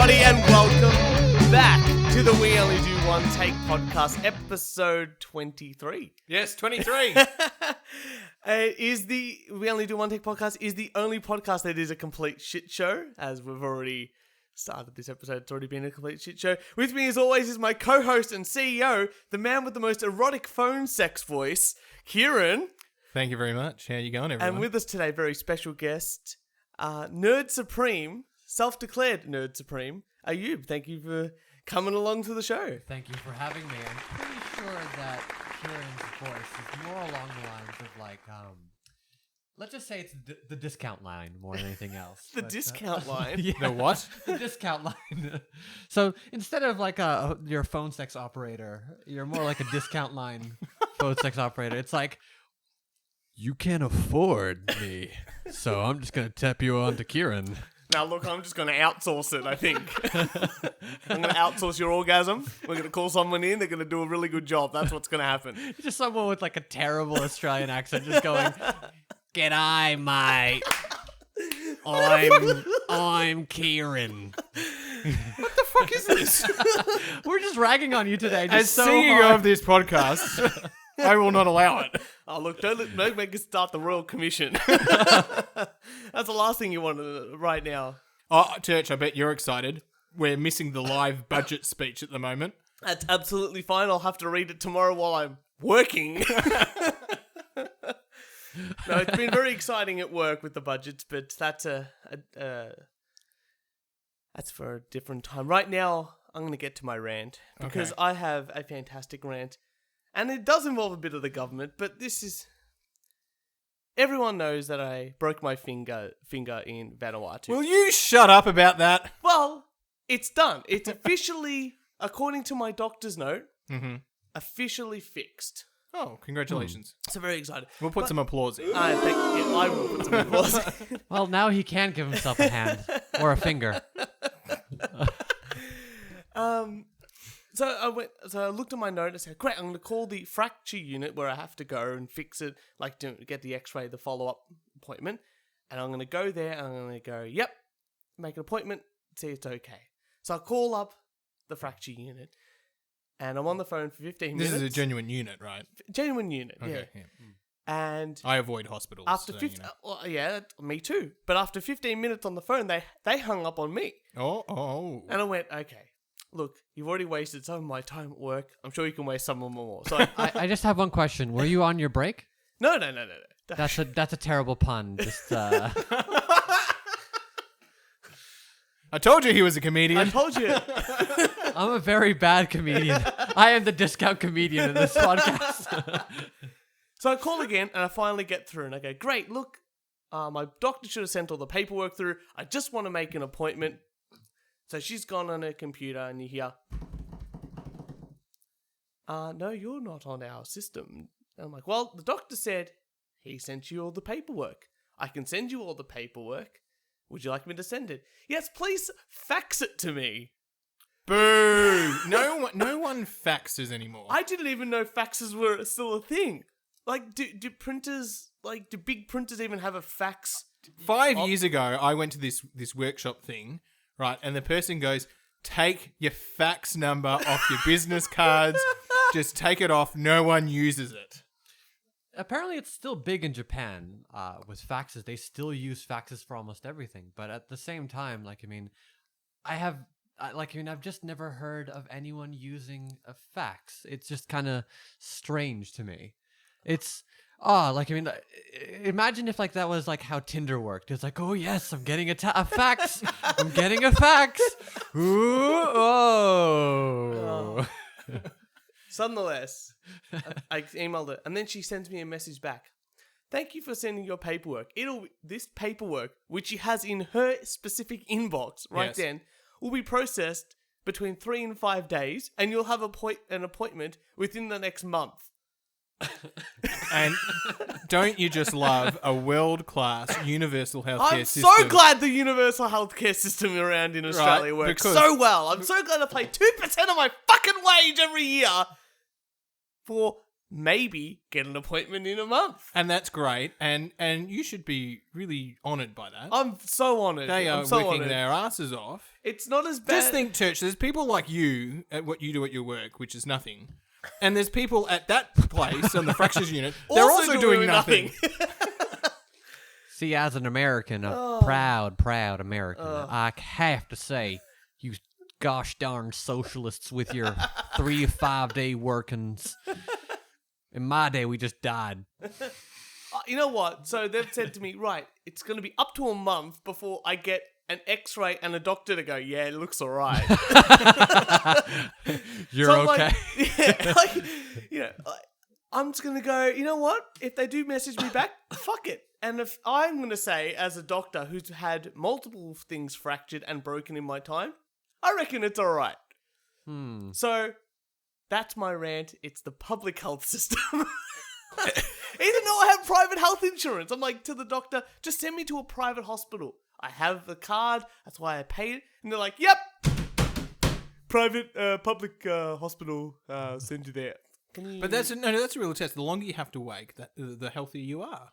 everybody, and welcome back to the We Only Do One Take podcast, episode 23. Yes, 23. We Only Do One Take podcast is the only podcast that is a complete shit show, as we've already started this episode. It's already been a complete shit show. With me, as always, is my co-host and CEO, the man with the most erotic phone sex voice, Kieran. Thank you very much. How you going, everyone? And with us today, very special guest, Nerd Supreme, self-declared Nerd Supreme, Ayoub. Thank you for coming along to the show. Thank you for having me. I'm pretty sure that Kieran's voice is more along the lines of like, let's just say it's the discount line more than anything else. Discount line? Yeah. The what? The discount line. So instead of like your phone sex operator, you're more like a discount line phone sex operator. It's like, you can't afford me, so I'm just going to tap you on to Kieran. Now, look, I'm just going to outsource it, I think. I'm going to outsource your orgasm. We're going to call someone in. They're going to do a really good job. That's what's going to happen. Just someone with like a terrible Australian accent just going, "G'day, mate. I'm Kieran." What the fuck is this? We're just ragging on you today. Just As so CEO hard. of this podcast, I will not allow it. Oh, look, don't make us start the Royal Commission. That's the last thing you want right now. Oh, Turch, I bet you're excited. We're missing the live budget speech at the moment. That's absolutely fine. I'll have to read it tomorrow while I'm working. No, it's been very exciting at work with the budgets, but that's that's for a different time. Right now, I'm going to get to my rant because I have a fantastic rant, and it does involve a bit of the government. But this is everyone knows that I broke my finger in Vanuatu. Will you shut up about that? Well, it's done. It's officially, according to my doctor's note, officially fixed. Oh, congratulations. So very excited. We'll put some applause in. I will put some applause. Well, now he can give himself a hand or a finger. So I looked at my note and said, great, I'm going to call the fracture unit where I have to go and fix it, like to get the x-ray, the follow-up appointment. And I'm going to go there and I'm going to go, yep, make an appointment, see it's okay. So I call up the fracture unit and I'm on the phone for 15 minutes. This is a genuine unit, right? Genuine unit, Okay, yeah. And I avoid hospitals. after so, 15, yeah, me too. But after 15 minutes on the phone, they hung up on me. Oh. And I went, okay, look, you've already wasted some of my time at work. I'm sure you can waste some of more. So I just have one question. Were you on your break? No. That's a terrible pun. Just I told you he was a comedian. I told you. I'm a very bad comedian. I am the discount comedian in this podcast. So I call again and I finally get through and I go, great, look, my doctor should have sent all the paperwork through. I just want to make an appointment. So she's gone on her computer and you hear, no, you're not on our system. And I'm like, well, the doctor said he sent you all the paperwork. I can send you all the paperwork. Would you like me to send it? Yes, please fax it to me. Boo! No one faxes anymore. I didn't even know faxes were still a thing. Like, do printers, do big printers even have a fax? 5 years ago, I went to this workshop thing, right? And the person goes, take your fax number off your business cards. Just take it off. No one uses it. Apparently, it's still big in Japan with faxes. They still use faxes for almost everything. But at the same time, I've just never heard of anyone using a fax. It's just kind of strange to me. It's imagine if that was how Tinder worked. It's like, oh yes, I'm getting a fax. I'm getting a fax. Ooh, oh. Nonetheless, I emailed her, and then she sends me a message back. Thank you for sending your paperwork. This paperwork, which she has in her specific inbox then, will be processed between 3 and 5 days, and you'll have an appointment within the next month. And don't you just love a world-class universal healthcare system? I'm so glad the universal healthcare system around in Australia works so well. I'm so glad I pay 2% of my fucking wage every year for maybe get an appointment in a month. And that's great. And you should be really honoured by that. I'm so honoured. They are I'm so working honoured. their asses off. It's not as bad. Just think, Turch, there's people like you at what you do at your work, which is nothing. And there's people at that place on the fractures unit. They're also doing nothing. See, as an American, a proud American, I have to say, you gosh darn socialists with your 3 to 5 day workings. In my day, we just died. You know what? So they've said to me, right, it's going to be up to a month before I get an x-ray and a doctor to go, yeah, it looks all right. You're So I'm okay. I'm just going to go, you know what? If they do message me back, fuck it. And if I'm going to say, as a doctor who's had multiple things fractured and broken in my time, I reckon it's all right. So that's my rant. It's the public health system. Even though I have private health insurance, I'm like to the doctor, just send me to a private hospital. I have the card. That's why I paid it. And they're like, yep, private, public hospital, send you there. But that's a real test. The longer you have to wait, the healthier you are.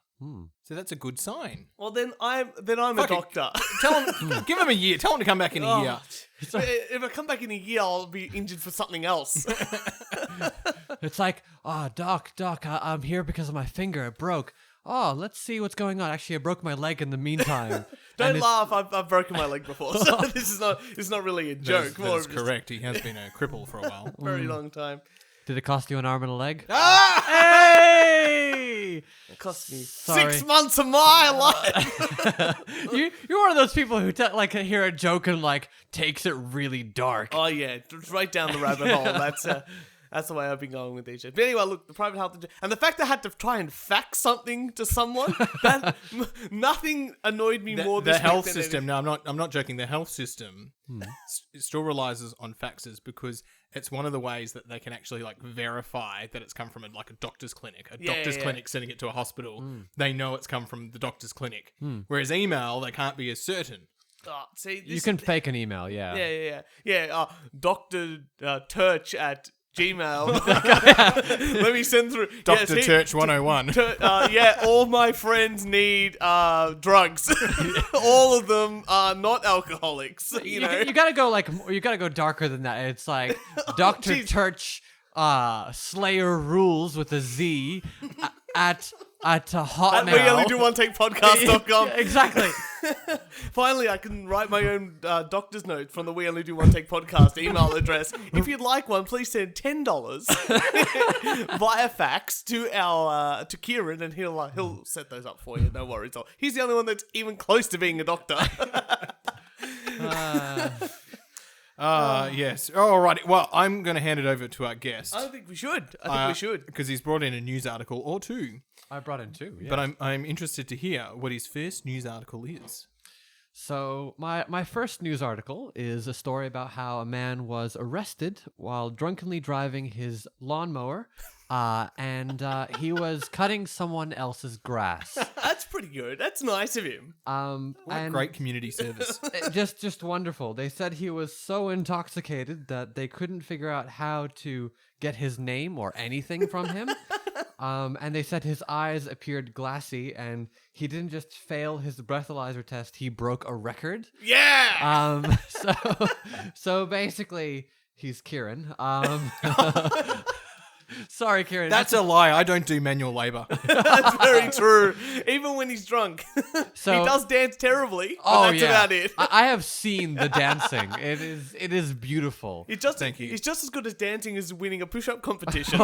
So that's a good sign. Well, then I'm a doctor. Tell them, give them a year. Tell them to come back in a year. If I come back in a year, I'll be injured for something else. It's like, oh, doc, I'm here because of my finger. It broke. Oh, let's see what's going on. Actually, I broke my leg in the meantime. Don't laugh. I've broken my leg before, so this is not really a joke. That's correct. He has been a cripple for a while. Very long time. Did it cost you an arm and a leg? Hey! It cost me Sorry. 6 months of my life. You're one of those people who hear a joke and takes it really dark. Oh yeah, right down the rabbit hole. That's the way I've been going with these shit. But anyway, look, the private health insurance, and the fact I had to try and fax something to someone, nothing annoyed me more than the health system. No, I'm not joking. The health system still relies on faxes because it's one of the ways that they can actually verify that it's come from a doctor's clinic. A doctor's clinic sending it to a hospital. They know it's come from the doctor's clinic. Whereas email, they can't be as certain. Oh, see, You can fake an email, yeah. Yeah. Dr. Turch at Gmail. Let me send through. Dr. Turch 101. All my friends need drugs. All of them are not alcoholics. You know, you gotta go darker than that. It's like Dr. Turch Slayer rules with a Z at Hotmail. We only do one take podcast.com. Exactly. Finally, I can write my own doctor's note from the We Only Do One Take podcast email address. If you'd like one, please send $10 via fax to to Kieran, and he'll set those up for you. No worries. He's the only one that's even close to being a doctor. Yes. All right. Well, I'm going to hand it over to our guest. I think we should. I think we should. Because he's brought in a news article or two. I brought in two, yeah. But I'm interested to hear what his first news article is. So my first news article is a story about how a man was arrested while drunkenly driving his lawnmower, and he was cutting someone else's grass. That's pretty good. That's nice of him. And Great community service. just wonderful. They said he was so intoxicated that they couldn't figure out how to get his name or anything from him. And they said his eyes appeared glassy, and he didn't just fail his breathalyzer test, he broke a record. Yeah! So basically, he's Kieran. Sorry, Kieran. That's a lie. I don't do manual labor. That's very true. Even when he's drunk. So, he does dance terribly, but that's about it. I have seen the dancing. It is beautiful. Thank you. He's just as good as dancing as winning a push-up competition.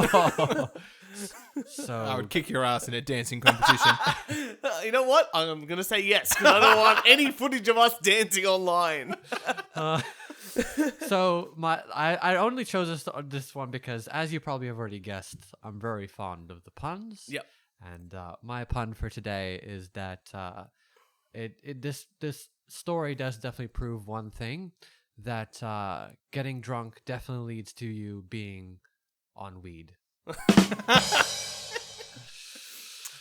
So I would kick your ass in a dancing competition. You know what? I'm going to say yes, because I don't want any footage of us dancing online. So I only chose this one because, as you probably have already guessed, I'm very fond of the puns. Yep. And my pun for today is that this story does definitely prove one thing, that getting drunk definitely leads to you being on weed.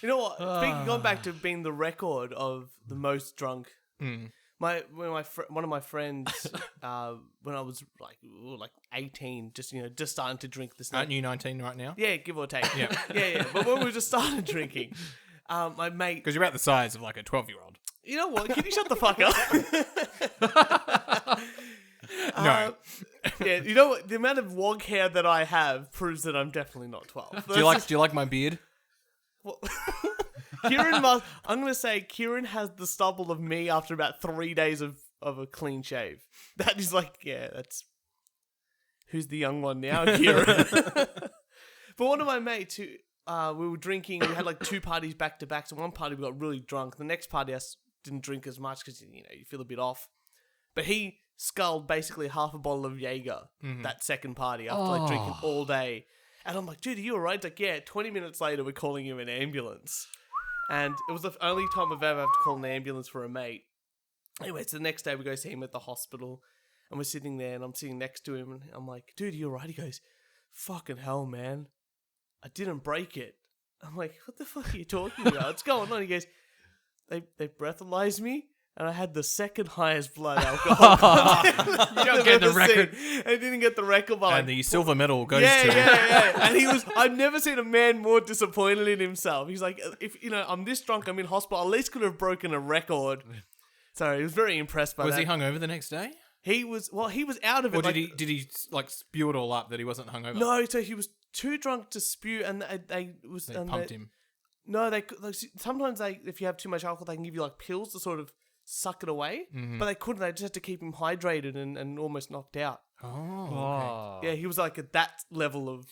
You know what? Going back to being the record of the most drunk. One of my friends, when I was like 18, just starting to drink this. Aren't you 19 right now? Yeah, give or take. Yeah. yeah. But when we were just started drinking, my mate. Because you're about the size of like a 12-year-old. You know what? Can you shut the fuck up? No. Yeah, you know what? The amount of wog hair that I have proves that I'm definitely not 12. Do you like my beard? Well, I'm going to say Kieran has the stubble of me after about 3 days of a clean shave. That is like, yeah, that's... Who's the young one now, Kieran? But one of my mates who... we were drinking, we had like 2 parties back to back. So one party we got really drunk. The next party I didn't drink as much because, you feel a bit off. But he sculled basically half a bottle of Jaeger that second party after like drinking all day. And I'm like, dude, are you alright? He's like, yeah. 20 minutes later, we're calling him an ambulance. And it was the only time I've ever had to call an ambulance for a mate. Anyway, so the next day we go see him at the hospital. And we're sitting there and I'm sitting next to him. And I'm like, dude, are you alright? He goes, fucking hell, man. I didn't break it. I'm like, what the fuck are you talking about? What's going on? He goes, they breathalyzed me. And I had the second highest blood alcohol. You don't get the record. I didn't get the record. And the silver medal goes yeah, to... Yeah. And I've never seen a man more disappointed in himself. He's like, if, I'm this drunk, I'm in hospital, at least could have broken a record. So he was very impressed by that. Was he hungover the next day? He was out of it. Or did he like spew it all up that he wasn't hungover? No, so he was too drunk to spew and they pumped him. No, sometimes if you have too much alcohol, they can give you like pills to sort of suck it away, but they couldn't. They just had to keep him hydrated and almost knocked out. Oh, okay. Yeah, he was like at that level of...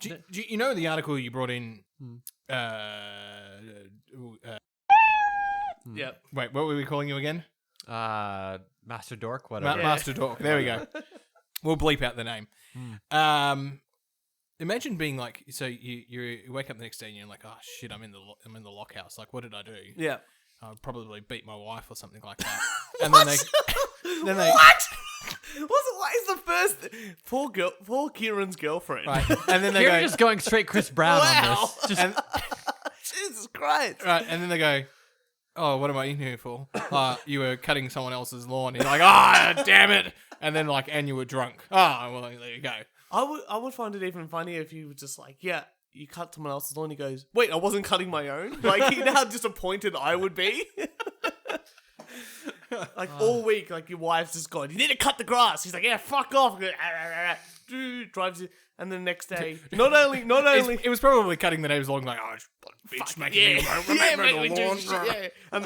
Do you know the article you brought in? Yeah. Wait, what were we calling you again? Master Dork, whatever. Master Dork. There we go. We'll bleep out the name. Imagine being like, so you wake up the next day and you're like, oh shit, I'm in the lockhouse. Like, what did I do? Yeah. I would probably beat my wife or something like that. And then they What? What is the first... Poor Kieran's girlfriend. Right. And then they Kieran go... just going straight Chris Brown on this. Just, Jesus Christ. Right, and then they go, oh, what am I in here for? You were cutting someone else's lawn. You're like, ah, damn it. And then and you were drunk. Oh, well, there you go. I would find it even funnier if you were just like, yeah, you cut someone else's lawn. He goes, wait, I wasn't cutting my own? Like, you know how disappointed I would be? Like, all week, like, your wife's just gone, you need to cut the grass. He's like, yeah, fuck off. Drives you. And the next day, not only... It was probably cutting the neighbor's lawn like, oh, bitch, making me remember the lawn. Yeah. And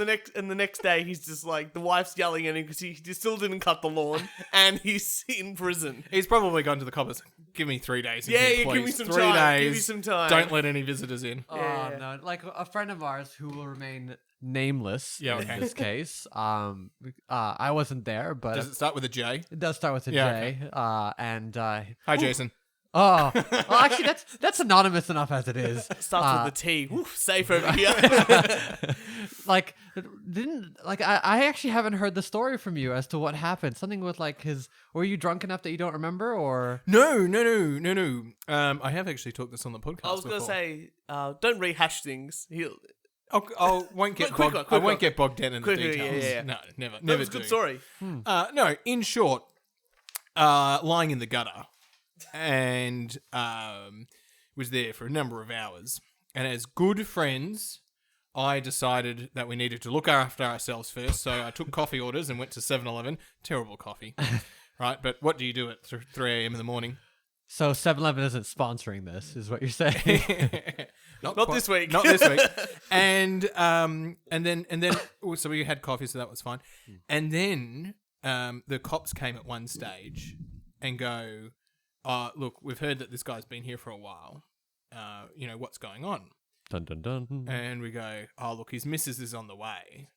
the next day, he's just like, the wife's yelling at him because he still didn't cut the lawn and he's in prison. He's probably gone to the coppers. Give me 3 days. Yeah, here, give me please. some 3 time. days. Give me some time. Don't let any visitors in. oh, Yeah. no. Like a friend of ours who will remain nameless Yeah, in okay. this case. I wasn't there, but Does it start with a J? it does start with a Yeah, J. Hi, Jason. Oh, well, actually, that's anonymous enough as it is. Starts with the T. Woof, safe over here. I actually haven't heard the story from you as to what happened. Something with were you drunk enough that you don't remember, or? No. I have actually talked this on the podcast. I was going to say, don't rehash things. I won't get bogged down in the details. Yeah. No, never. That was a good story. No, in short, lying in the gutter and was there for a number of hours. And as good friends, I decided that we needed to look after ourselves first. So I took coffee orders and went to 7-Eleven. Terrible coffee. Right? But what do you do at 3 a.m. in the morning? So 7-Eleven isn't sponsoring this, is what you're saying? Not this week. Not this week. And then so we had coffee, so that was fine. And then the cops came at one stage and go, look, we've heard that this guy's been here for a while. What's going on? Dun dun dun. And we go, oh, look, his missus is on the way.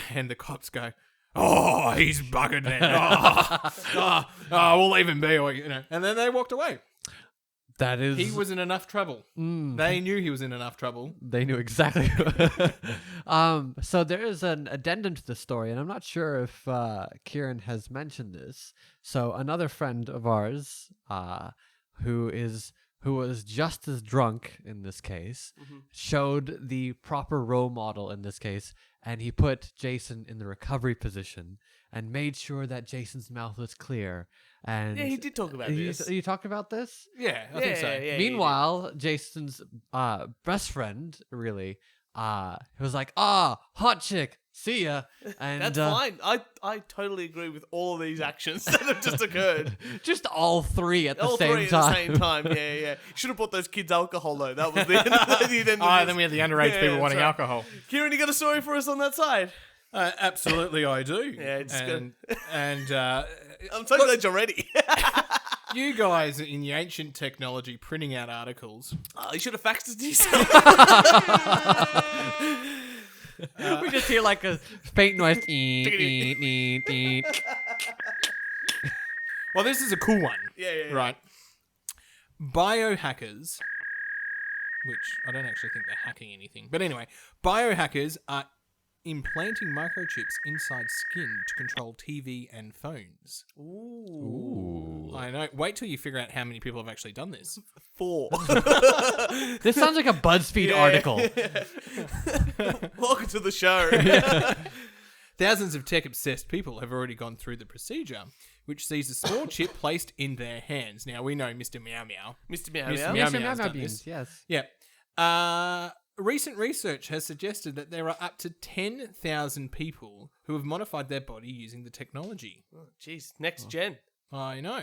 And the cops go, oh, he's buggered then. We'll leave him be. And then they walked away. That is... He was in enough trouble. They knew he was in enough trouble. They knew exactly. So there is an addendum to the story, and I'm not sure if Kieran has mentioned this. So another friend of ours, who was just as drunk in this case, showed the proper role model in this case and he put Jason in the recovery position and made sure that Jason's mouth was clear. And Yeah, he did talk about this. You talked about this? Yeah, I think so. Yeah, Meanwhile, Jason's best friend really was like, hot chick, see ya. And That's fine. I totally agree with all of these actions that have just occurred. just all three at the All same three time. at the same time. Yeah. Should have bought those kids alcohol though. That was the end of the Then we had the underage people wanting alcohol. Kieran, you got a story for us on that side? Absolutely, I do. Yeah, it's and, good. And I'm so glad you're ready. you guys in the ancient technology printing out articles. Oh, you should have faxed it to yourself. We just hear like a faint noise. Eat, eat, eat, eat. Well, this is a cool one. Yeah. Right. Biohackers, which I don't actually think they're hacking anything. But anyway, biohackers are implanting microchips inside skin to control TV and phones. Ooh. I know. Wait till you figure out how many people have actually done this. 4. This sounds like a BuzzFeed article. Welcome to the show. Thousands of tech-obsessed people have already gone through the procedure, which sees a small chip placed in their hands. Now, we know Mr. Meow Meow. Mr. Meow Mr. Meow. Meow Yes, Meow's Meow done Beans, this. yes. Yeah. Recent research has suggested that there are up to 10,000 people who have modified their body using the technology. Jeez, next gen. I know.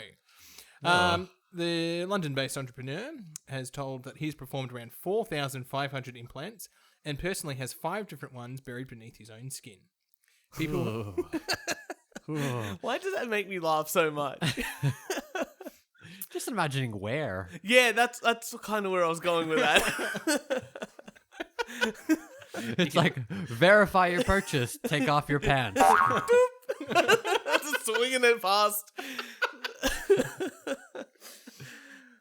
Oh. The London-based entrepreneur has told that he's performed around 4,500 implants and personally has 5 different ones buried beneath his own skin. People... Why does that make me laugh so much? Just imagining where. Yeah, that's kind of where I was going with that. It's like, verify your purchase, take off your pants. Just swinging it past.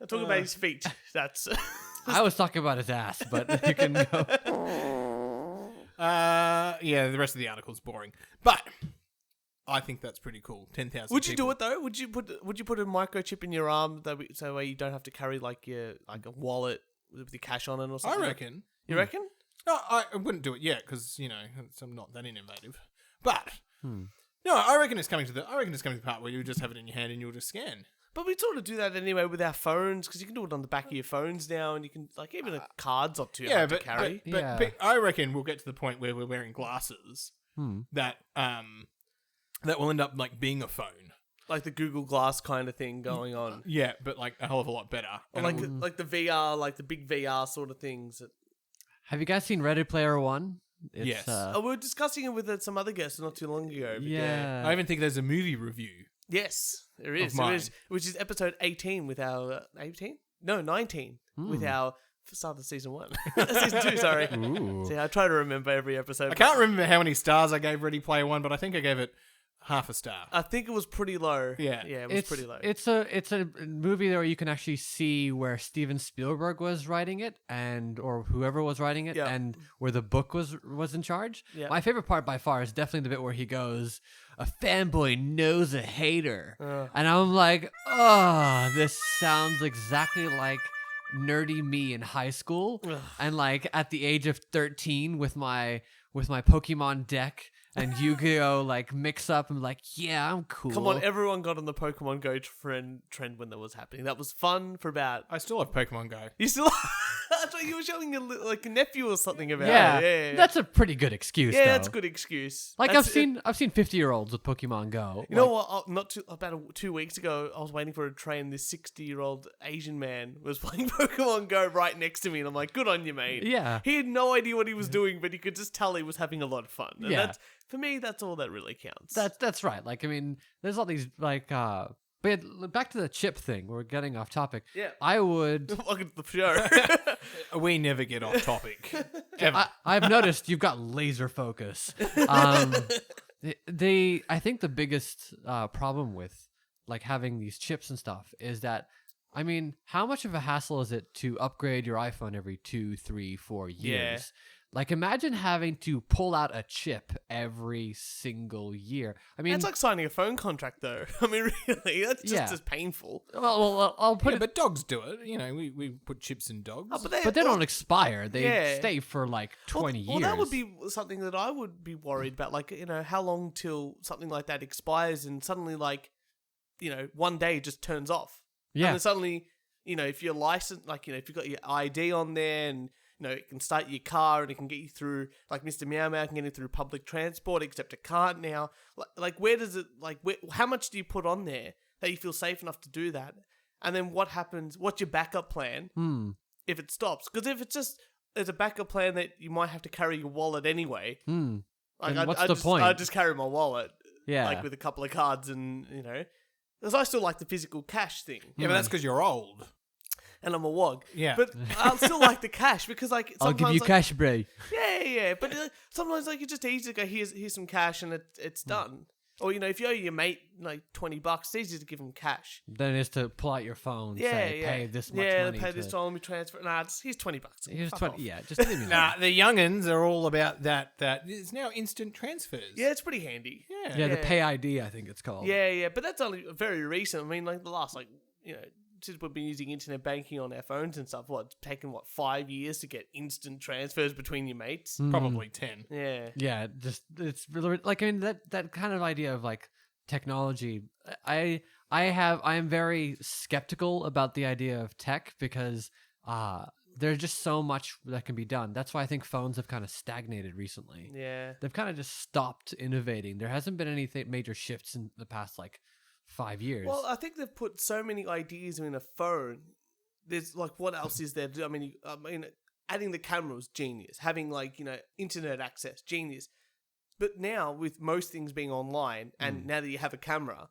I'm talking about his feet. That's. I was talking about his ass, but you can go. Yeah, the rest of the article's boring. But I think that's pretty cool. 10,000 Would you do people. it though? Would you put a microchip in your arm so way you don't have to carry like a wallet with your cash on it or I something? reckon. You reckon? No, I wouldn't do it yet because I'm not that innovative. But no, I reckon it's coming to the part where you just have it in your hand and you'll just scan. But we sort of do that anyway with our phones because you can do it on the back of your phones now, and you can even cards or two hard to carry. But Yeah. I reckon we'll get to the point where we're wearing glasses that will end up like being a phone. Like the Google Glass kind of thing going on. Yeah, but like a hell of a lot better. Or And like the VR, like the big VR sort of things. Have you guys seen Ready Player One? It's, Yes. We were discussing it with some other guests not too long ago. But yeah. I even think there's a movie review. Yes, there is. mine. Which is episode 18 with our 18? No, 19 with our start of season 1. Season 2, sorry. Ooh. See, I try to remember every episode. I can't remember how many stars I gave Ready Player One, but I think I gave it half a star. I think it was pretty low. Yeah. it was pretty low. It's a movie where you can actually see where Steven Spielberg was writing it or whoever was writing it, Yeah. and where the book was in charge. Yeah. My favorite part by far is definitely the bit where he goes, "A fanboy knows a hater," and I'm like, oh, this sounds exactly like nerdy me in high school, and like at the age of 13 with my Pokemon deck. And Yu-Gi-Oh! Like mix up and like, yeah, I'm cool. Come on, everyone got on the Pokemon Go trend when that was happening. That was fun for about... I still have Pokemon Go. You still... I thought you were showing your like a nephew or something about yeah, it. Yeah. That's a pretty good excuse. Yeah, though. that's a good excuse. Like That's- I've seen 50-year-olds with Pokemon Go. You know what? About 2 weeks ago, I was waiting for a train. This 60-year-old Asian man was playing Pokemon Go right next to me, and I'm like, "Good on you, mate." Yeah. He had no idea what he was doing, but you could just tell he was having a lot of fun. And Yeah. that's, for me, that's all that really counts. That's right. Like I mean, there's all these like. But back to the chip thing. We're getting off topic. Yeah. I would. Welcome to the show. We never get off topic. Ever. I've noticed you've got laser focus. I think the biggest problem with like having these chips and stuff is that, I mean, how much of a hassle is it to upgrade your iPhone every 2, 3, 4 years? Yeah. Like, imagine having to pull out a chip every single year. I mean, It's like signing a phone contract, though. I mean, really, that's just as painful. well, I'll put it. But dogs do it. You know, we put chips in dogs. Oh, But they don't expire. They Yeah. stay for like 20 years. Well, that would be something that I would be worried about. Like, how long till something like that expires and suddenly, like, one day it just turns off. Yeah. And then suddenly, if you're licensed, like, if you've got your ID on there and, it can start your car and it can get you through, like Mr. Meow Meow can get you through public transport, except it can't now. Like where does it, how much do you put on there that you feel safe enough to do that? And then what happens? What's your backup plan if it stops? Because if it's just, there's a backup plan that you might have to carry your wallet anyway. Like, what's the point? I just carry my wallet, Yeah. like with a couple of cards and, because I still like the physical cash thing. Yeah, but that's because you're old. And I'm a wog. Yeah. But I'll still like the cash because, like, sometimes, I'll give you like, cash, bro. Yeah. But sometimes, like, it's just easy to go, here's some cash and it's done. Or, if you owe your mate, like, $20, it's easy to give him cash. Then it's to pull out your phone, say, pay this much money. Pay this time, we transfer. Nah, here's $20. Here's Fuck 20. off. Yeah, just leave me alone. Nah, the youngins are all about that. It's now instant transfers. Yeah, it's pretty handy. Yeah, the Pay ID, I think it's called. Yeah, but that's only very recent. I mean, like, the last, like, since we've been using internet banking on our phones and stuff, it's taken, 5 years to get instant transfers between your mates? Probably 10. Yeah. Yeah, just it's really like, I mean, that kind of idea of like technology. I am very skeptical about the idea of tech because there's just so much that can be done. That's why I think phones have kind of stagnated recently. Yeah. They've kind of just stopped innovating. There hasn't been anything major shifts in the past like 5 years. Well, I think they've put so many ideas in a phone. There's, like, what else is there to do? I mean, adding the camera was genius. Having, like, internet access, genius. But now, with most things being online, and now that you have a camera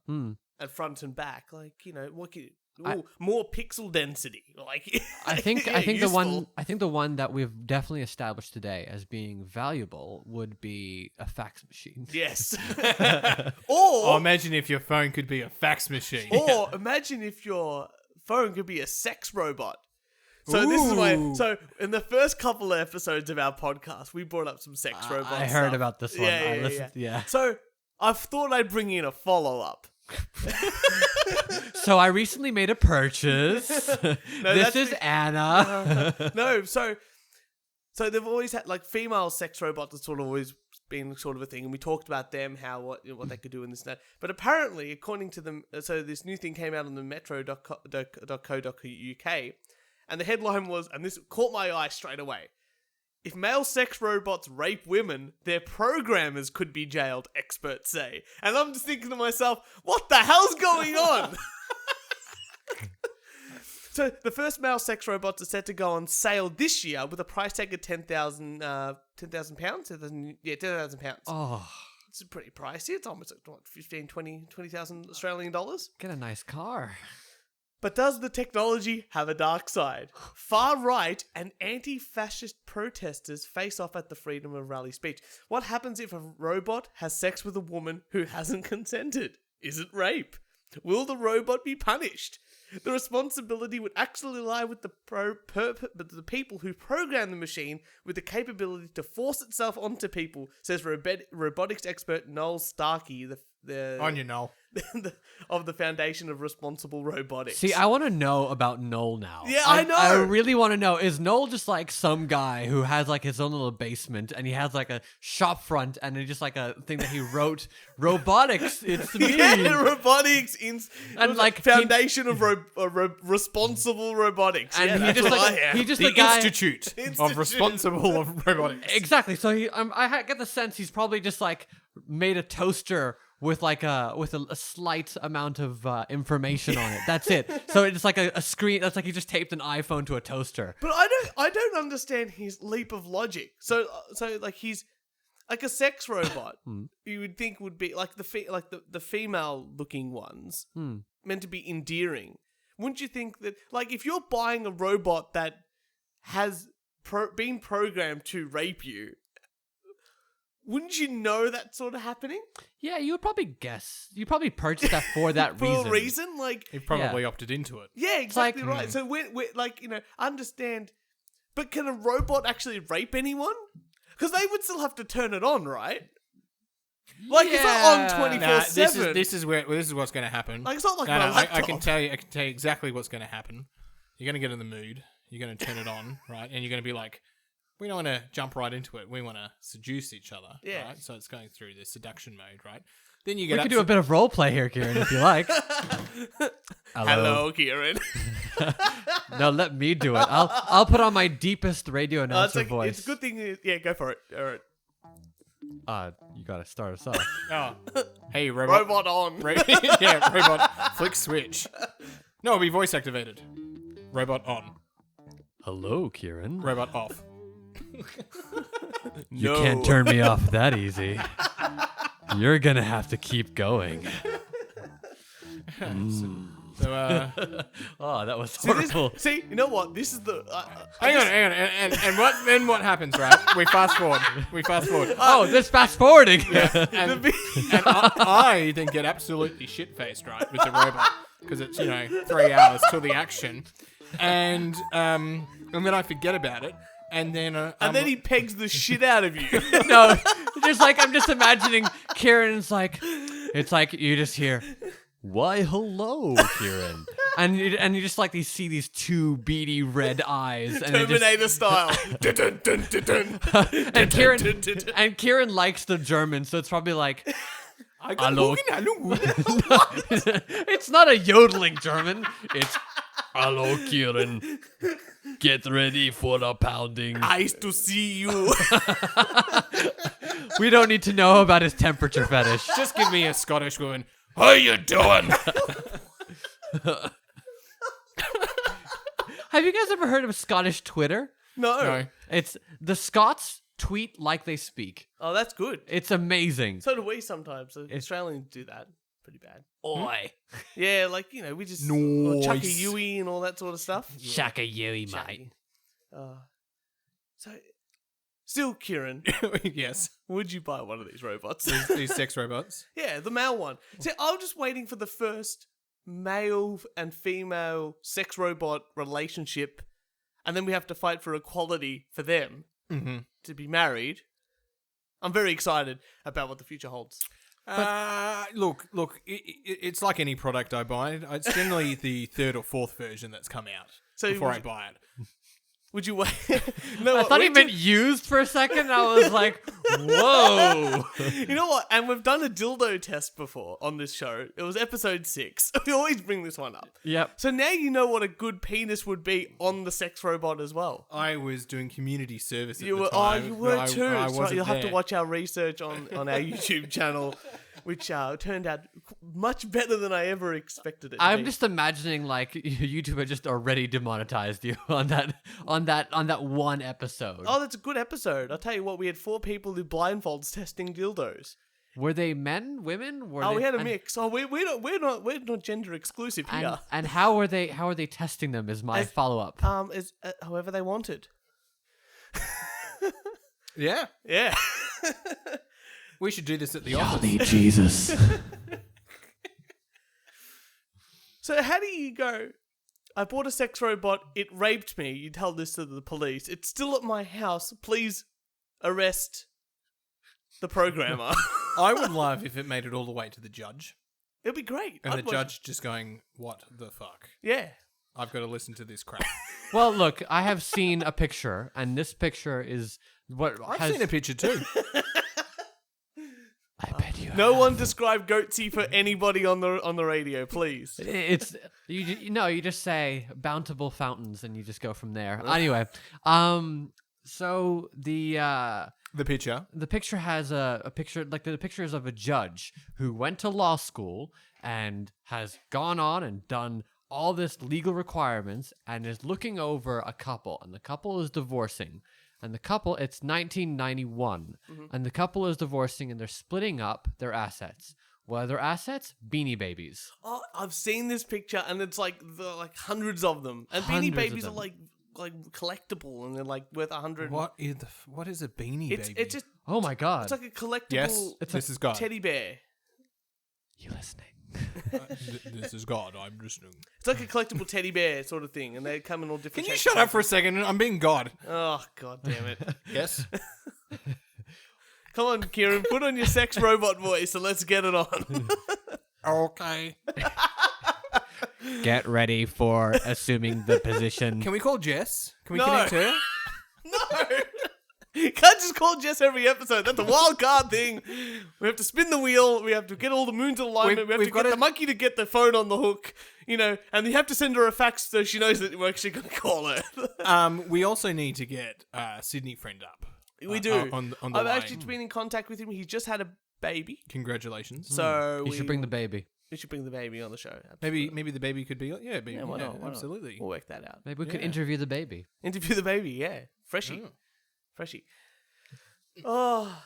at front and back, like, what can more pixel density. Like, I think useful. the one that we've definitely established today as being valuable would be a fax machine. Yes. Or imagine if your phone could be a fax machine. Or imagine if your phone could be a sex robot. So this is why. So in the first couple of episodes of our podcast, we brought up some sex robots. I heard stuff. about this one. I listened. Yeah. So I thought I'd bring in a follow-up. So I recently made a purchase. This is Anna. No, so they've always had, like, female sex robots has sort of always been sort of a thing, and we talked about them, what they could do in this and that. But apparently, according to them, so this new thing came out on the metro.co.uk, and the headline was, and this caught my eye straight away: if male sex robots rape women, their programmers could be jailed, experts say. And I'm just thinking to myself, what the hell's going on? So the first male sex robots are set to go on sale this year with a price tag of £10,000. £10,000. Oh, It's pretty pricey. It's almost like, what, 15, 20,000 Australian dollars. get a nice car. But does the technology have a dark side? Far-right and anti-fascist protesters face off at the Freedom of Rally speech. What happens if a robot has sex with a woman who hasn't consented? Is it rape? Will the robot be punished? The responsibility would actually lie with the people who program the machine with the capability to force itself onto people, says robotics expert Noel Starkey, On you, Noel. of the Foundation of Responsible Robotics. See, I want to know about Noel now. Yeah, I know. I really want to know. Is Noel just like some guy who has like his own little basement and he has like a shop front and it's just like a thing that he wrote, robotics, it's me. Yeah, robotics And like Foundation of Responsible Robotics. And yeah, he that's just what like I am. he just The the guy Institute of Responsible of Robotics. Exactly. So I get the sense he's probably just like made a toaster with like a slight amount of information on it. That's it. So it's like a screen. That's like he just taped an iPhone to a toaster. But I don't understand his leap of logic. So like he's like a sex robot. You would think would be like the female looking ones meant to be endearing. Wouldn't you think that, like, if you're buying a robot that has been programmed to rape you, wouldn't you know that's sort of happening? Yeah, you would probably guess. You probably purchased that for that For reason. a reason? Like, He probably opted into it. yeah, exactly like- right. So we're like, understand. But can a robot actually rape anyone? Because they would still have to turn it on, right? Like it's not on 24/7. This is what's going to happen. Like it's not like my laptop. I can tell you exactly what's going to happen. You're going to get in the mood. You're going to turn it on, right? And you're going to be like, we don't want to jump right into it. We want to seduce each other, right? So it's going through the seduction mode, right? Then you get. We can do a bit of role play here, Kieran, if you like. Hello, Kieran. No, let me do it. I'll put on my deepest radio announcer voice. It's a good thing. Yeah, go for it. All right. You gotta start us off. Oh, hey, robot. Robot on. Yeah, robot. Flick switch. No, it'll be voice activated. Robot on. Hello, Kieran. Robot off. You can't turn me off that easy. You're gonna have to keep going. Oh, that was horrible. See, you know what? This is the. Hang on. And what happens, right? We fast forward. Oh, this fast forwarding. Yeah. And I then get absolutely shit faced, right, with the robot because it's 3 hours till the action, and then I forget about it, and then he pegs the shit out of you. No, I'm just imagining Kieran's like, it's like you just hear, "Why, hello, Kieran," and you just you see these two beady red eyes, and Terminator style. and Kieran likes the German, so it's probably like, hello. it's not a yodeling German. It's hello, Kieran. Get ready for the pounding. Nice to see you. We don't need to know about his temperature fetish. Just give me a Scottish woman. How you doing? Have you guys ever heard of Scottish Twitter? No. It's the Scots tweet like they speak. Oh, that's good. It's amazing. So do we sometimes. The Australians do that pretty bad. Oi. Yeah, we just Nice. chuck a Yui and all that sort of stuff. Shaka Yui, mate. So, still, Kieran, Yes. would you buy one of these robots? These sex robots. Yeah, the male one. See, I was just waiting for the first male and female sex robot relationship, and then we have to fight for equality for them to be married. I'm very excited about what the future holds. Look, it's like any product I buy. It's generally the third or fourth version that's come out before I buy it. Would you wait? No, I thought he meant used for a second. I was like, whoa. You know what? And we've done a dildo test before on this show. It was episode 6. We always bring this one up. Yep. So now you know what a good penis would be on the sex robot as well. I was doing community service at You the were, time. oh, you were too. I That's right. wasn't You'll have to there. watch our research on our YouTube channel, which turned out much better than I ever expected it to I'm be. just imagining YouTube had just already demonetized you on that one episode. Oh, that's a good episode. I'll tell you what, we had 4 people with blindfolds testing dildos. Were they men, women? We had a mix. Oh, we're not gender exclusive here. And how are they testing them? Is my follow up. Is however they wanted. Yeah. Yeah. We should do this at the office. Need Jesus. So how do you go? I bought a sex robot. It raped me. You tell this to the police. It's still at my house. Please arrest the programmer. I would love if it made it all the way to the judge. It'd be great. And I'd the watch judge just going, what the fuck? it. Yeah. I've got to listen to this crap. Well, look, I have seen a picture, and this picture is what I've seen a picture too. I bet you. No one describe Goatsy for anybody on the radio, please. It's you just say bountiful fountains, and you just go from there. Anyway, so the picture has a picture the picture is of a judge who went to law school and has gone on and done all this legal requirements and is looking over a couple, and the couple is divorcing. And the couple, it's 1991, and the couple is divorcing and they're splitting up their assets. What are their assets? Beanie Babies. Oh, I've seen this picture, and it's like hundreds of them, and Hundreds Beanie of Babies them. are like collectible, and they're like worth 100. What is a beanie baby? It's just Oh my God. it's like a collectible Yes, this is God. teddy bear. You listening? This is God. I'm listening. It's like a collectible teddy bear sort of thing, and they come in all different. Can you shapes shut up for a second? I'm being God. Oh, god damn it! Yes. Come on, Kieran, put on your sex robot voice and let's get it on. Okay. Get ready for assuming the position. Can we call Jess? Can we No. connect her? No! You can't just call Jess every episode. That's a wild card thing. We have to spin the wheel. We have to get all the moons in alignment. We have we've to got get the to- monkey to get the phone on the hook. And you have to send her a fax so she knows that we're actually going to call her. We also need to get Sydney friend up. We do. On the I've line. actually been in contact with him. He just had a baby. Congratulations. So You should bring the baby. we should bring the baby on the show. Absolutely. Maybe the baby could be. Yeah, baby. Yeah, why not? Why not? Absolutely. We'll work that out. Maybe we could Yeah. interview the baby. Interview the baby, yeah. Freshie. Oh. Freshie. Oh.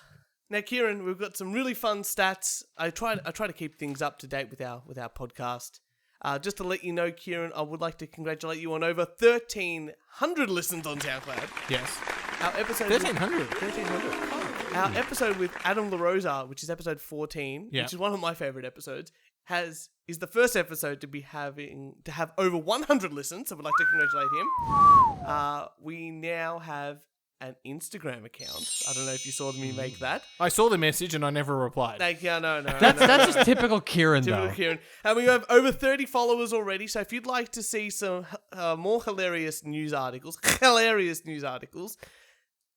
Now, Kieran, we've got some really fun stats. I try to keep things up to date with our podcast. Just to let you know, Kieran, I would like to congratulate you on over 1,300 listens on SoundCloud. Yes. Our episode 1,300. 1,300. Our episode with Adam LaRosa, which is episode 14, Yeah. which is one of my favorite episodes, is the first episode to have over 100 listens. So we'd like to congratulate him. We now have an Instagram account. I don't know if you saw me make that. I saw the message and I never replied. No. That's just typical Kieran, Typical though. Kieran. And we have over 30 followers already. So if you'd like to see some more hilarious news articles,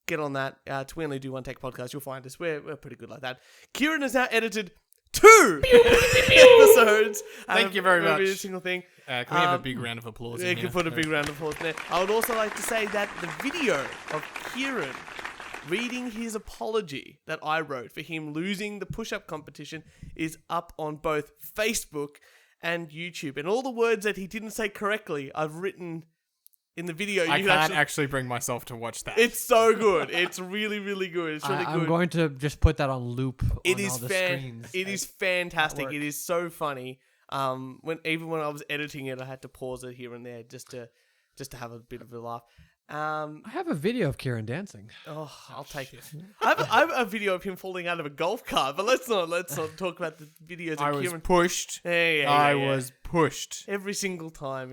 get on that. We only do one tech podcast. You'll find us. We're pretty good like that. Kieran has now edited 2 episodes. Thank you very much. Every single thing. Can we have a big round of applause? Yeah, in you can here? put a big round of applause there. I would also like to say that the video of Kieran reading his apology that I wrote for him losing the push-up competition is up on both Facebook and YouTube. And all the words that he didn't say correctly, I've written in the video. I You can't actually bring myself to watch that. It's so good. It's really, really good. It's really good. I'm going to just put that on loop on It is all the screens. It is fantastic. work. It is so funny. When I was editing it, I had to pause it here and there just to have a bit of a laugh. I have a video of Kieran dancing. Oh, I'll take it. I have a video of him falling out of a golf cart, but let's not talk about the videos of I was Kieran. pushed. Yeah. I was pushed. every single time.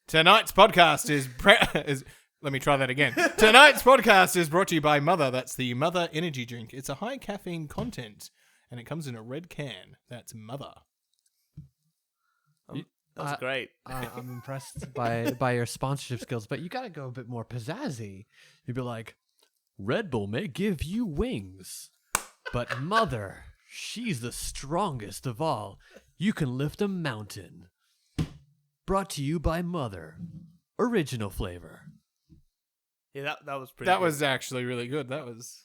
Tonight's podcast is. Let me try that again. Tonight's podcast is brought to you by Mother. That's the Mother energy drink. It's a high caffeine content, and it comes in a red can. That's Mother. That's great. I'm impressed by your sponsorship skills, but you got to go a bit more pizzazzy. You'd be like, Red Bull may give you wings, but Mother, she's the strongest of all. You can lift a mountain. Brought to you by Mother. Original flavor. Yeah, that was pretty. That good. was actually really good. That was.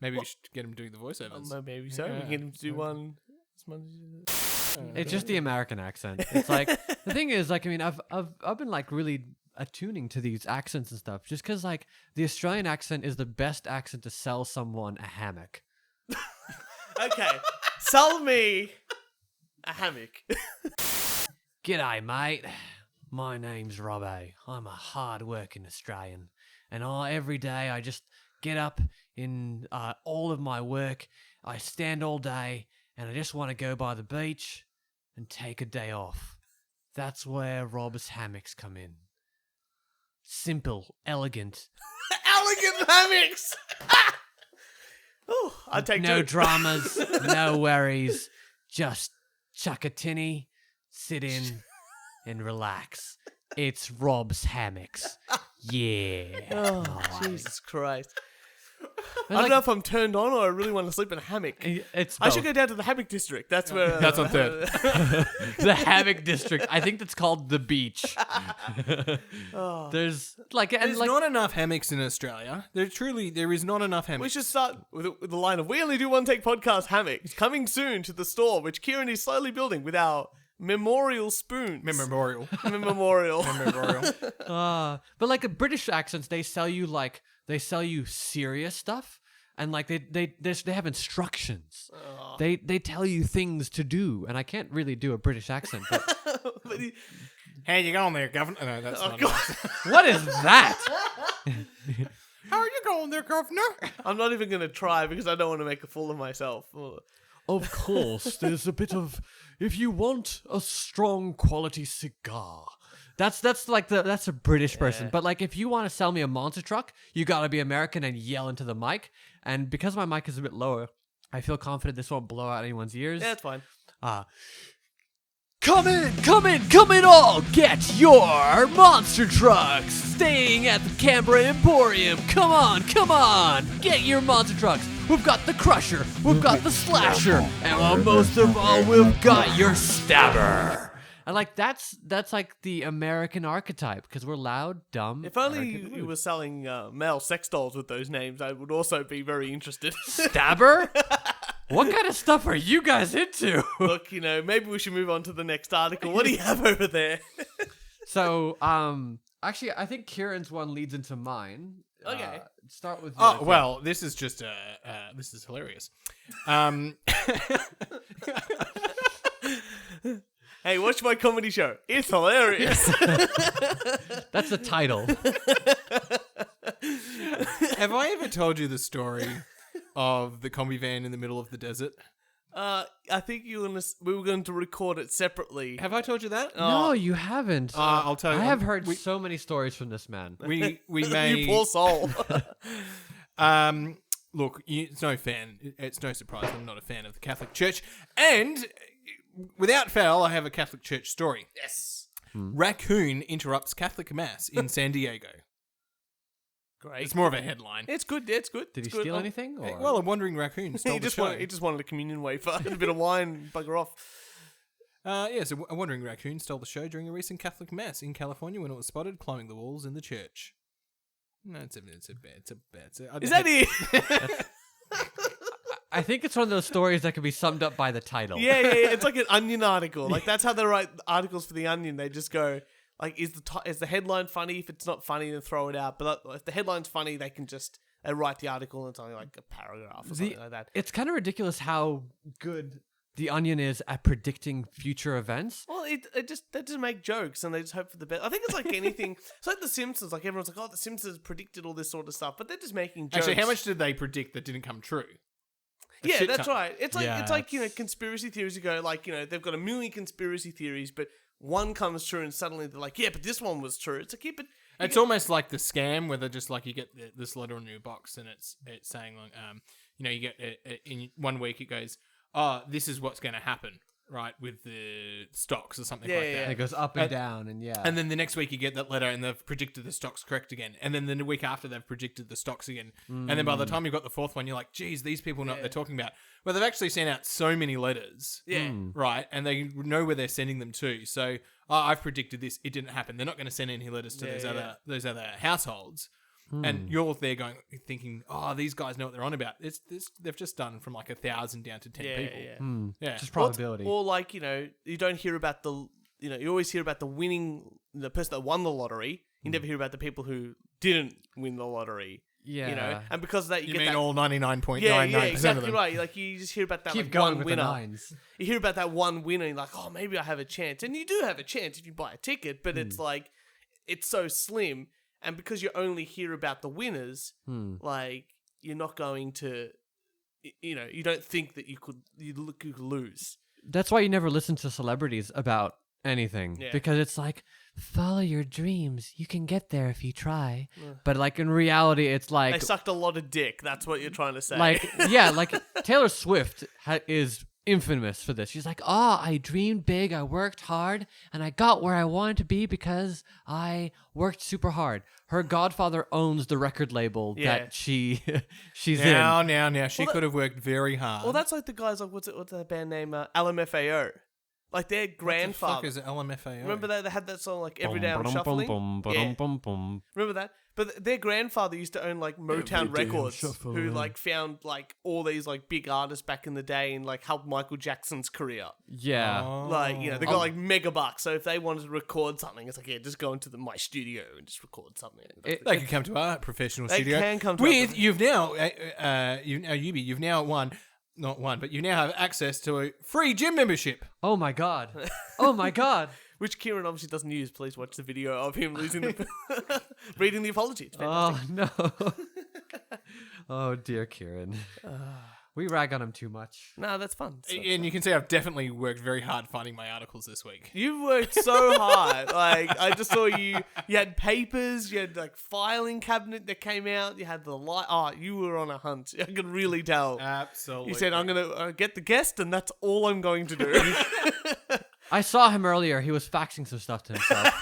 Maybe we should get him doing the voiceovers. Maybe so. Yeah. We get him to do one. It's just the American accent. It's like the thing is, like, I mean, I've been like really attuning to these accents and stuff, just because like the Australian accent is the best accent to sell someone a hammock. Okay, sell me a hammock. G'day, mate. My name's Robbo. I'm a hard-working Australian, and every day I just get up in all of my work. I stand all day, and I just want to go by the beach and take a day off. That's where Rob's hammocks come in. Simple, elegant, Elegant hammocks. Oh, I take no 2. dramas, no worries. Just chuck a tinny, sit in, and relax. It's Rob's hammocks. Yeah. Oh, Alright. Jesus Christ. I Like, don't know if I'm turned on or I really want to sleep in a hammock. it's I should both. go down to the hammock district. That's where. That's on third. The hammock district. I think that's called the beach. Oh. There's like, and There's like, not enough hammocks in Australia. There is not enough We hammocks. should start with the line of "We only do one take podcast hammocks." Coming soon to the store, which Kieran is slowly building with our memorial spoons. Memorial. Memorial. Memorial. but like a British accents, they sell you serious stuff, and like they have instructions. They tell you things to do, and I can't really do a British accent. But But he- How you going there, Governor? No, that's not God. nice. what is that? How are you going there, Governor? I'm not even going to try because I don't want to make a fool of myself. Of course, there's a bit of if you want a strong quality cigar. That's a British person. But like if you want to sell me a monster truck, you gotta be American and yell into the mic. And because my mic is a bit lower, I feel confident this won't blow out anyone's ears. Yeah, it's fine. Come in all! Get your monster trucks! Staying at the Canberra Emporium! Come on! Get your monster trucks! We've got the Crusher, we've got the Slasher, and most of all, we've got your Stabber! And like that's like the American archetype, because we're loud, dumb. If only arrogant, you rude. were selling male sex dolls with those names, I would also be very interested. Stabber? What kind of stuff are you guys into? Look, maybe we should move on to the next article. What do you have over there? So, actually, I think Kieran's one leads into mine. Okay. Start with. Oh well, this is just this is hilarious. Hey, watch my comedy show. It's hilarious. That's the title. Have I ever told you the story of the combi van in the middle of the desert? I think we were going to record it separately. Have I told you that? No, you haven't. I'll tell you. I have heard so many stories from this man. We may. You poor soul. Look, it's no surprise I'm not a fan of the Catholic Church, and without fail, I have a Catholic Church story. Yes. Raccoon interrupts Catholic Mass in San Diego. Great. It's more of a headline. It's good. It's good. Did he It's good. steal anything? Or? Well, a wandering raccoon stole He the just, show. he just wanted a communion wafer and a bit of wine. Bugger off. So a wandering raccoon stole the show during a recent Catholic Mass in California when it was spotted climbing the walls in the church. No, it's a bad. Is that it? I think it's one of those stories that can be summed up by the title. Yeah. It's like an Onion article. Like that's how they write articles for the Onion. They just go like, is the headline funny? If it's not funny, then throw it out. But if the headline's funny, they write the article and it's only like a paragraph or something like that. It's kind of ridiculous how good the Onion is at predicting future events. Well, they just make jokes and they just hope for the best. I think it's like anything. It's like The Simpsons. Like everyone's like, oh, The Simpsons predicted all this sort of stuff, but they're just making jokes. Actually, how much did they predict that didn't come true? Yeah, shit that's ton. right. It's like conspiracy theories. You go like they've got a million conspiracy theories, but one comes true and suddenly they're like, yeah, but this one was true. It's like, yeah, but It's almost like the scam where they're just like you get this letter in your box and it's saying like you get in 1 week it goes, oh, this is what's going to happen, right, with the stocks or something like that. And it goes up and down, and And then the next week you get that letter and they've predicted the stocks correct again. And then the week after they've predicted the stocks again. And then by the time you've got the fourth one, you're like, geez, these people know what they're talking about. Well, they've actually sent out so many letters. Yeah. Right? And they know where they're sending them to. So, I've predicted this. It didn't happen. They're not going to send any letters to those other households. And you're there thinking, oh, these guys know what they're on about. They've just done from like 1,000 down to 10 people. Yeah. Just probability. Or like, you don't hear about you always hear about the person that won the lottery. You never hear about the people who didn't win the lottery. Yeah. And because of that, You get mean that. all 99.99% Yeah, of exactly them. right. Like you just hear about that Keep like, going one with winner. the nines. You hear about that one winner, and you're like, oh, maybe I have a chance. And you do have a chance if you buy a ticket, but it's like, it's so slim. And because you only hear about the winners, like, you're not going to, you don't think that you could lose. That's why you never listen to celebrities about anything. Yeah. Because it's like, follow your dreams. You can get there if you try. But like in reality, it's like... They sucked a lot of dick. That's what you're trying to say. Like, like Taylor Swift is infamous for this. She's like, I dreamed big, I worked hard, and I got where I wanted to be because I worked super hard. Her godfather owns the record label that she's in. Now. She could have worked very hard. well, that's like the guys, like, what's that band name? LMFAO. Like their grandfather. What the fuck is LMFAO? Remember that? They had that song, like, Every Day I'm Shuffling? Remember that? But their grandfather used to own like Motown Records, who like found like all these like big artists back in the day and like helped Michael Jackson's career. Yeah. Like, they got like mega bucks. So if they wanted to record something, it's like, yeah, just go into my studio and just record something. They can come to our professional They studio. can come to with you've now Ayoub, you've now won. Not one, but you now have access to a free gym membership. Oh my god. Oh my god. Which Kieran obviously doesn't use. Please watch the video of him losing the reading the apology. It's fantastic. Oh no. Oh dear Kieran. We rag on him too much. No, that's fun. And you can see I've definitely worked very hard finding my articles this week. You worked so hard. Like, I just saw you had papers, you had like filing cabinet that came out, you had the light. Oh, you were on a hunt. I could really tell. Absolutely. You said, I'm going to get the guest and that's all I'm going to do. I saw him earlier. He was faxing some stuff to himself.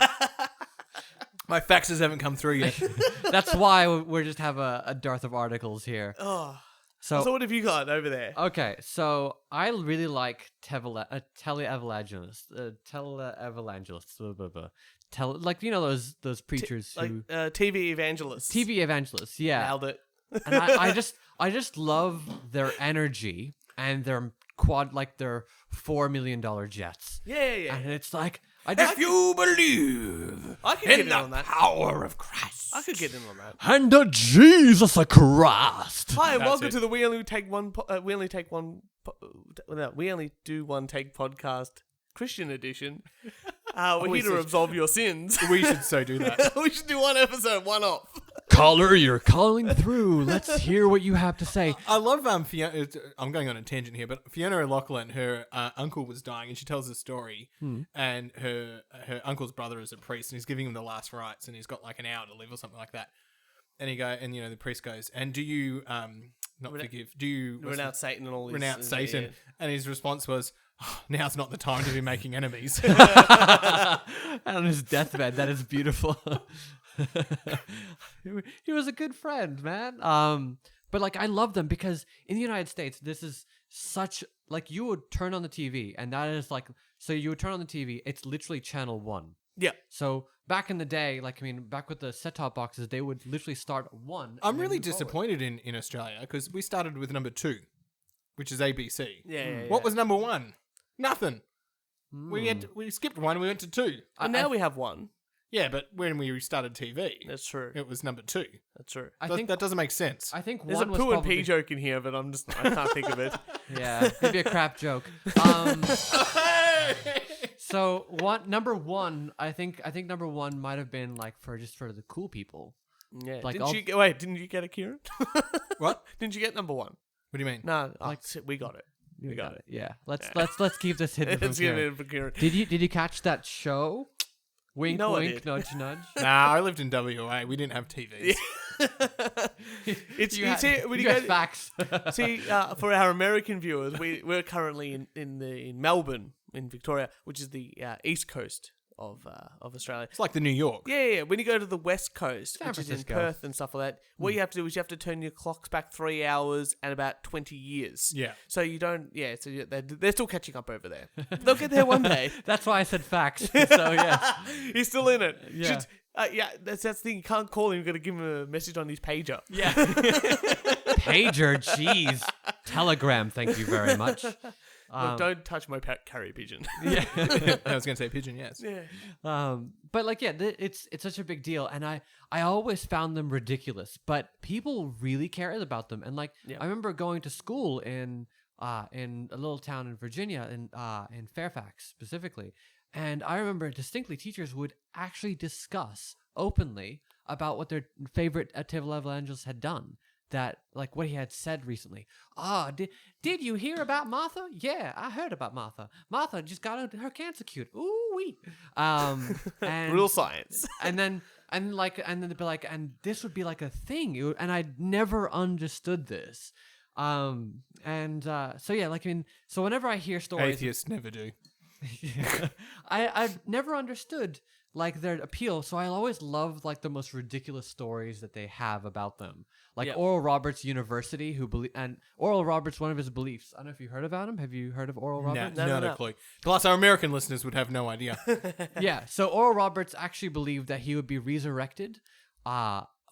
My faxes haven't come through yet. That's why we just have a dearth of articles here. Oh. So what have you got over there? Okay, so I really like teleevangelists. Televangelists. Blah, blah, blah. Like, you know those preachers who... TV evangelists. TV evangelists, yeah. Nailed it. And I just love their energy and their their $4 million jets. Yeah. And it's like... If you believe I could get in in on the that. power of Christ. I could get in on that. And the Jesus of Christ. Hi, and That's welcome it. to the We Only Do One Take podcast Christian edition. We're here to absolve your sins. We should so do that. We should do one episode, one off. Caller, you're calling through. Let's hear what you have to say. I love Fiona. I'm going on a tangent here, but Fiona O'Loughlin, her uncle was dying, and she tells a story. And her uncle's brother is a priest, and he's giving him the last rites, and he's got like an hour to live or something like that. And the priest goes, "And do you forgive? Do you Renounce Satan and all this? renounce Satan?" Yeah. And his response was, oh, "Now's not the time to be making enemies." And on his deathbed, that is beautiful. He was a good friend, man. But like I love them because in the United States, this is such like you would turn on the TV, and that is like so you would turn on the TV. It's literally channel 1. Yeah. So back in the day, back with the set-top boxes, they would literally start 1. I'm really disappointed in Australia because we started with number 2, which is ABC. Yeah. What was number 1? Nothing. We skipped 1. We went to 2. And now we have one. Yeah, but when we started TV, That's true. it was number 2. That's true. I think that doesn't make sense. I think There's one a was poo and probably... pee joke in here, but I can't think of it. Yeah, maybe a crap joke. So number 1, I think number 1 might have been like for the cool people. Yeah. Like didn't you get it, Kieran? What? Didn't you get number 1? What do you mean? No, we got it. We got it. Yeah. Let's keep this hidden from Let's give Kieran. it for Kieran. Did you catch that show? Wink, No, I wink, did. nudge, nudge. Nah, I lived in WA. We didn't have TVs. It's You you had- see when you you had go facts. see for our American viewers, we're currently in Melbourne in Victoria, which is the east coast of Australia. It's like the New York. Yeah. When you go to the west coast, San which is in Francisco. Perth and stuff like that, what you have to do is you have to turn your clocks back 3 hours and about 20 years. Yeah. So you don't. Yeah. So they're still catching up over there. They'll get there one day. That's why I said facts. So yes. He's still in it. Yeah. That's the thing. You can't call him. You got to give him a message on his pager. Yeah. Pager, jeez. Telegram, thank you very much. Look, don't touch my carrier pigeon. Yeah. I was going to say pigeon, yes. Yeah. But like, yeah, it's such a big deal, and I always found them ridiculous, but people really cared about them. And like, Yeah. I remember going to school in a little town in Virginia, in Fairfax specifically, and I remember distinctly teachers would actually discuss openly about what their favorite televangelist had done. That like what he had said recently. Did you hear about Martha? Yeah, I heard about Martha. Martha just got her cancer cured. Ooh wee. And Real science. and then they'd be like, and this would be like a thing. And I never understood this. So yeah, like so whenever I hear stories, Atheists never do. I've never understood like their appeal, so I always love like the most ridiculous stories that they have about them. Like Yep. Oral Roberts University, and Oral Roberts, one of his beliefs. I don't know if you heard about him. Have you heard of Oral Roberts? No, Not no. a clue. Plus, our American listeners would have no idea. Yeah. So Oral Roberts actually believed that he would be resurrected,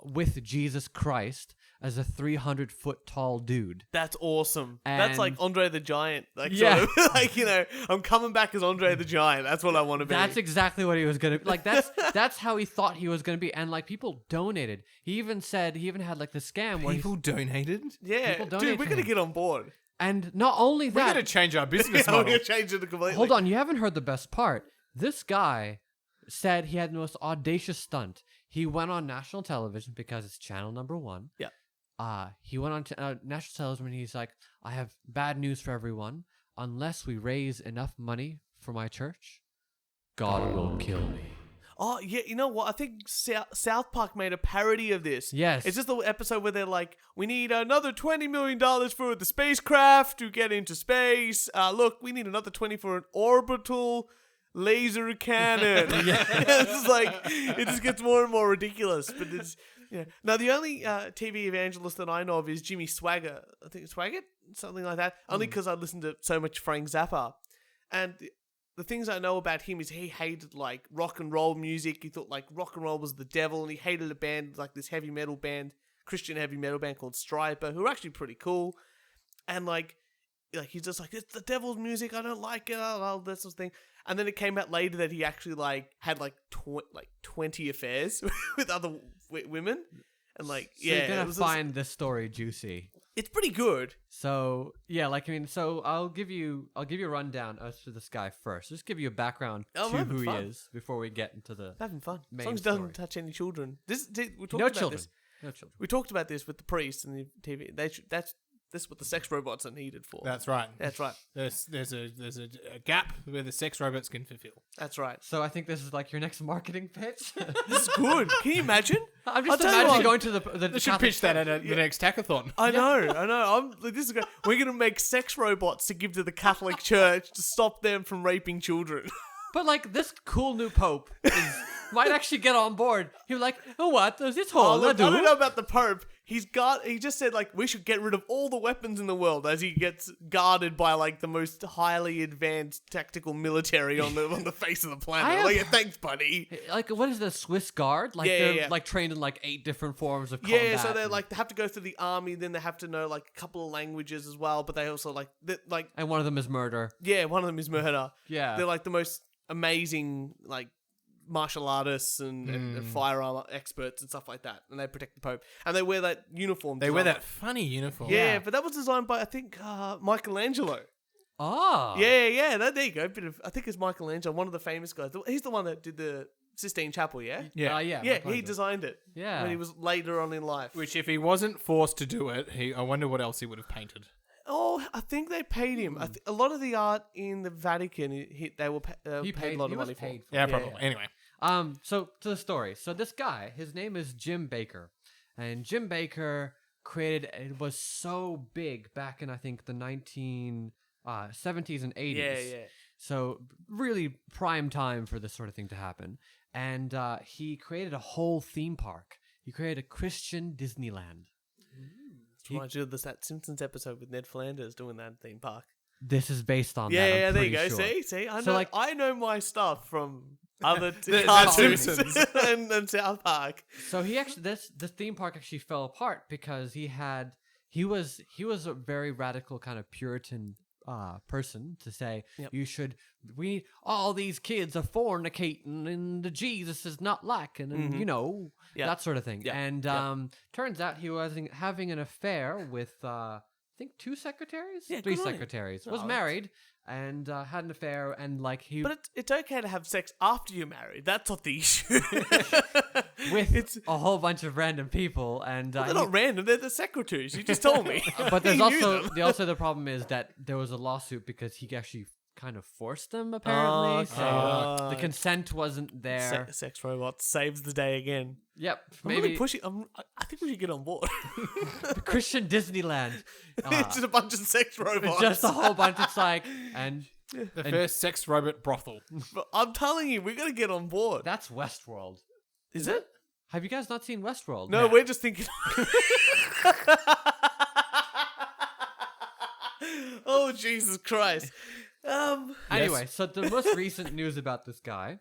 with Jesus Christ as a 300-foot tall dude. That's awesome. That's like And- Andre the Giant. Like, Yeah. sort of, like, I'm coming back as Andre the Giant. That's what I want to be. That's exactly what he was gonna like. That's how he thought he was gonna be, and like people donated. He even had like the scam where People donated? yeah. people donate Dude, we're to going to him. get on board. and not only We're that, going to change our business We're model. going to change it completely. hold on, you haven't heard the best part. This guy said he had the most audacious stunt. He went on national television because it's channel number 1. Yeah. he went on to national television. He's like, I have bad news for everyone. Unless we raise enough money for my church, God will kill me. Oh, yeah, you know what? I think South Park made a parody of this. Yes. It's just the episode where they're like, we need another $20 million for the spacecraft to get into space. Look, we need another 20 for an orbital laser cannon. It's just like, it just gets more and more ridiculous. But it's, yeah. Now, the only TV evangelist that I know of is Jimmy Swaggart. I think it's Swaggart? Something like that. Only because I listened to so much Frank Zappa. And the things I know about him is he hated like rock and roll music. He thought like rock and roll was the devil, and he hated a band like this heavy metal band, Christian heavy metal band called Striper, who are actually pretty cool. And like he's just like, it's the devil's music. I don't like it. All that sort of thing. And then it came out later that he actually like had like 20 affairs with other women, and like So you're gonna it find this story juicy. it's pretty good. So yeah, so I'll give you a rundown as to this guy first. Just give you a background Oh, to I'm who he having fun. is before we get into the Having fun. As Main long as it story. doesn't touch any children. We talked no about children. this. No children. We talked about this with the priest and the TV. That's what the sex robots are needed for. That's right. That's right. There's a gap where the sex robots can fulfill. That's right. So I think this is like your next marketing pitch. This is good. Can you imagine? I'm just I'll tell you imagining what. going to the They should Catholic pitch that church. at the next hackathon. I know. This is great. We're gonna make sex robots to give to the Catholic Church to stop them from raping children. But like this cool new pope might actually get on board. He was like, oh what? There's this whole Look, I don't know about the Pope. He just said like we should get rid of all the weapons in the world as he gets guarded by like the most highly advanced tactical military on the face of the planet. Like, thanks, buddy. Like what is the Swiss Guard? Like Yeah, they're yeah. like trained in like 8 different forms of combat. Yeah, so they like they have to go through the army, then they have to know like a couple of languages as well. But they also like and one of them is murder. yeah, one of them is murder. Yeah. They're like the most amazing like martial artists and firearm experts and stuff like that, and they protect the Pope, and they wear that uniform. They wear designed that funny uniform. Yeah, but that was designed by I think Michelangelo. Ah. Yeah. There you go. I think it's Michelangelo, one of the famous guys. He's the one that did the Sistine Chapel. Yeah. Yeah. Yeah. Yeah, he Michelangelo. designed it. Yeah. When he was later on in life. Which, if he wasn't forced to do it, I wonder what else he would have painted. Oh, I think they paid him. A lot of the art in the Vatican, they were paid a lot he of was money for. paid for Yeah, it. probably. Anyway. So to the story. So this guy, his name is Jim Baker, and Jim Baker it was so big back in I think the 1970s and 80s. Yeah. So really prime time for this sort of thing to happen. And he created a whole theme park. He created a Christian Disneyland. Reminds you of that Simpsons episode with Ned Flanders doing that theme park. This is based on that. Yeah, I'm there you pretty go. sure. See, So, I know my stuff from other The cartoons Simpsons. and South Park. So he actually this theme park actually fell apart because he was a very radical kind of Puritan person to say we need all these kids are fornicating and the Jesus is not lacking and that sort of thing. Yeah. And turns out he was having an affair with I think 2 secretaries, Yeah, 3 good on him. secretaries. Oh, Was that's- married and had an affair and like he But it's okay to have sex after you're married. That's not the issue. with a whole bunch of random people and They're not random. They're the secretaries. You just told me. But there's You knew also them. the problem is that there was a lawsuit because he actually kind of forced them apparently. So the consent wasn't there. Sex robots saves the day again. Yep, I'm really maybe pushing. I think we should get on board. Christian Disneyland. It's just a bunch of sex robots. Just a whole bunch. It's like and The first sex robot brothel. But I'm telling you, we're gonna get on board. that's Westworld. Is it? Have you guys not seen Westworld? No, we're just thinking. Oh Jesus Christ! Anyway, so the most recent news about this guy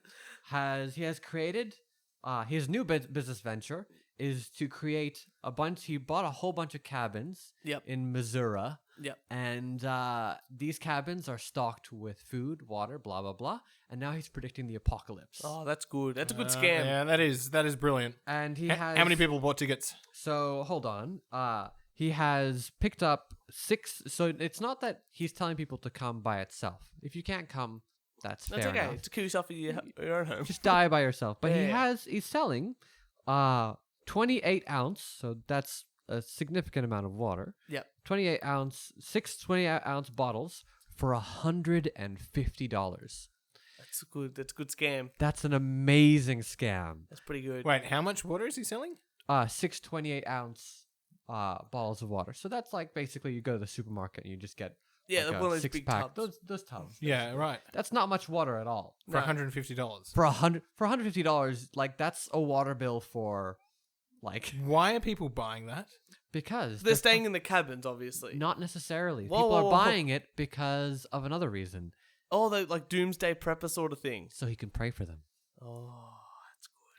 he has created his new business venture is to create he bought a whole bunch of cabins Yep. in Missouri. Yep. And these cabins are stocked with food, water, blah, blah, blah. And now he's predicting the apocalypse. Oh, that's good. That's a good scam. Yeah, that is brilliant. And he How has... many people bought tickets? So, hold on. He has picked up 6... So, it's not that he's telling people to come by itself. If you can't come, that's That's fair okay. enough. To kill yourself at your own home. Just die by yourself. But Yeah. he's selling 28 ounce, so that's a significant amount of water. Yep. 6 28-ounce bottles for $150. That's good. That's a good scam. That's an amazing scam. That's pretty good. Wait, how much water is he selling? 6 28-ounce bottles of water. So that's like basically you go to the supermarket and you just get Yeah, like one of those 6 big pack, tubs. those tubs. Yeah, right. That's not much water at all. For $150. For $150, like that's a water bill for like Why are people buying that? because They're staying in the cabins, obviously. not necessarily. Whoa, People whoa, are whoa. buying it because of another reason. Oh, the like doomsday prepper sort of thing. So he can pray for them. Oh,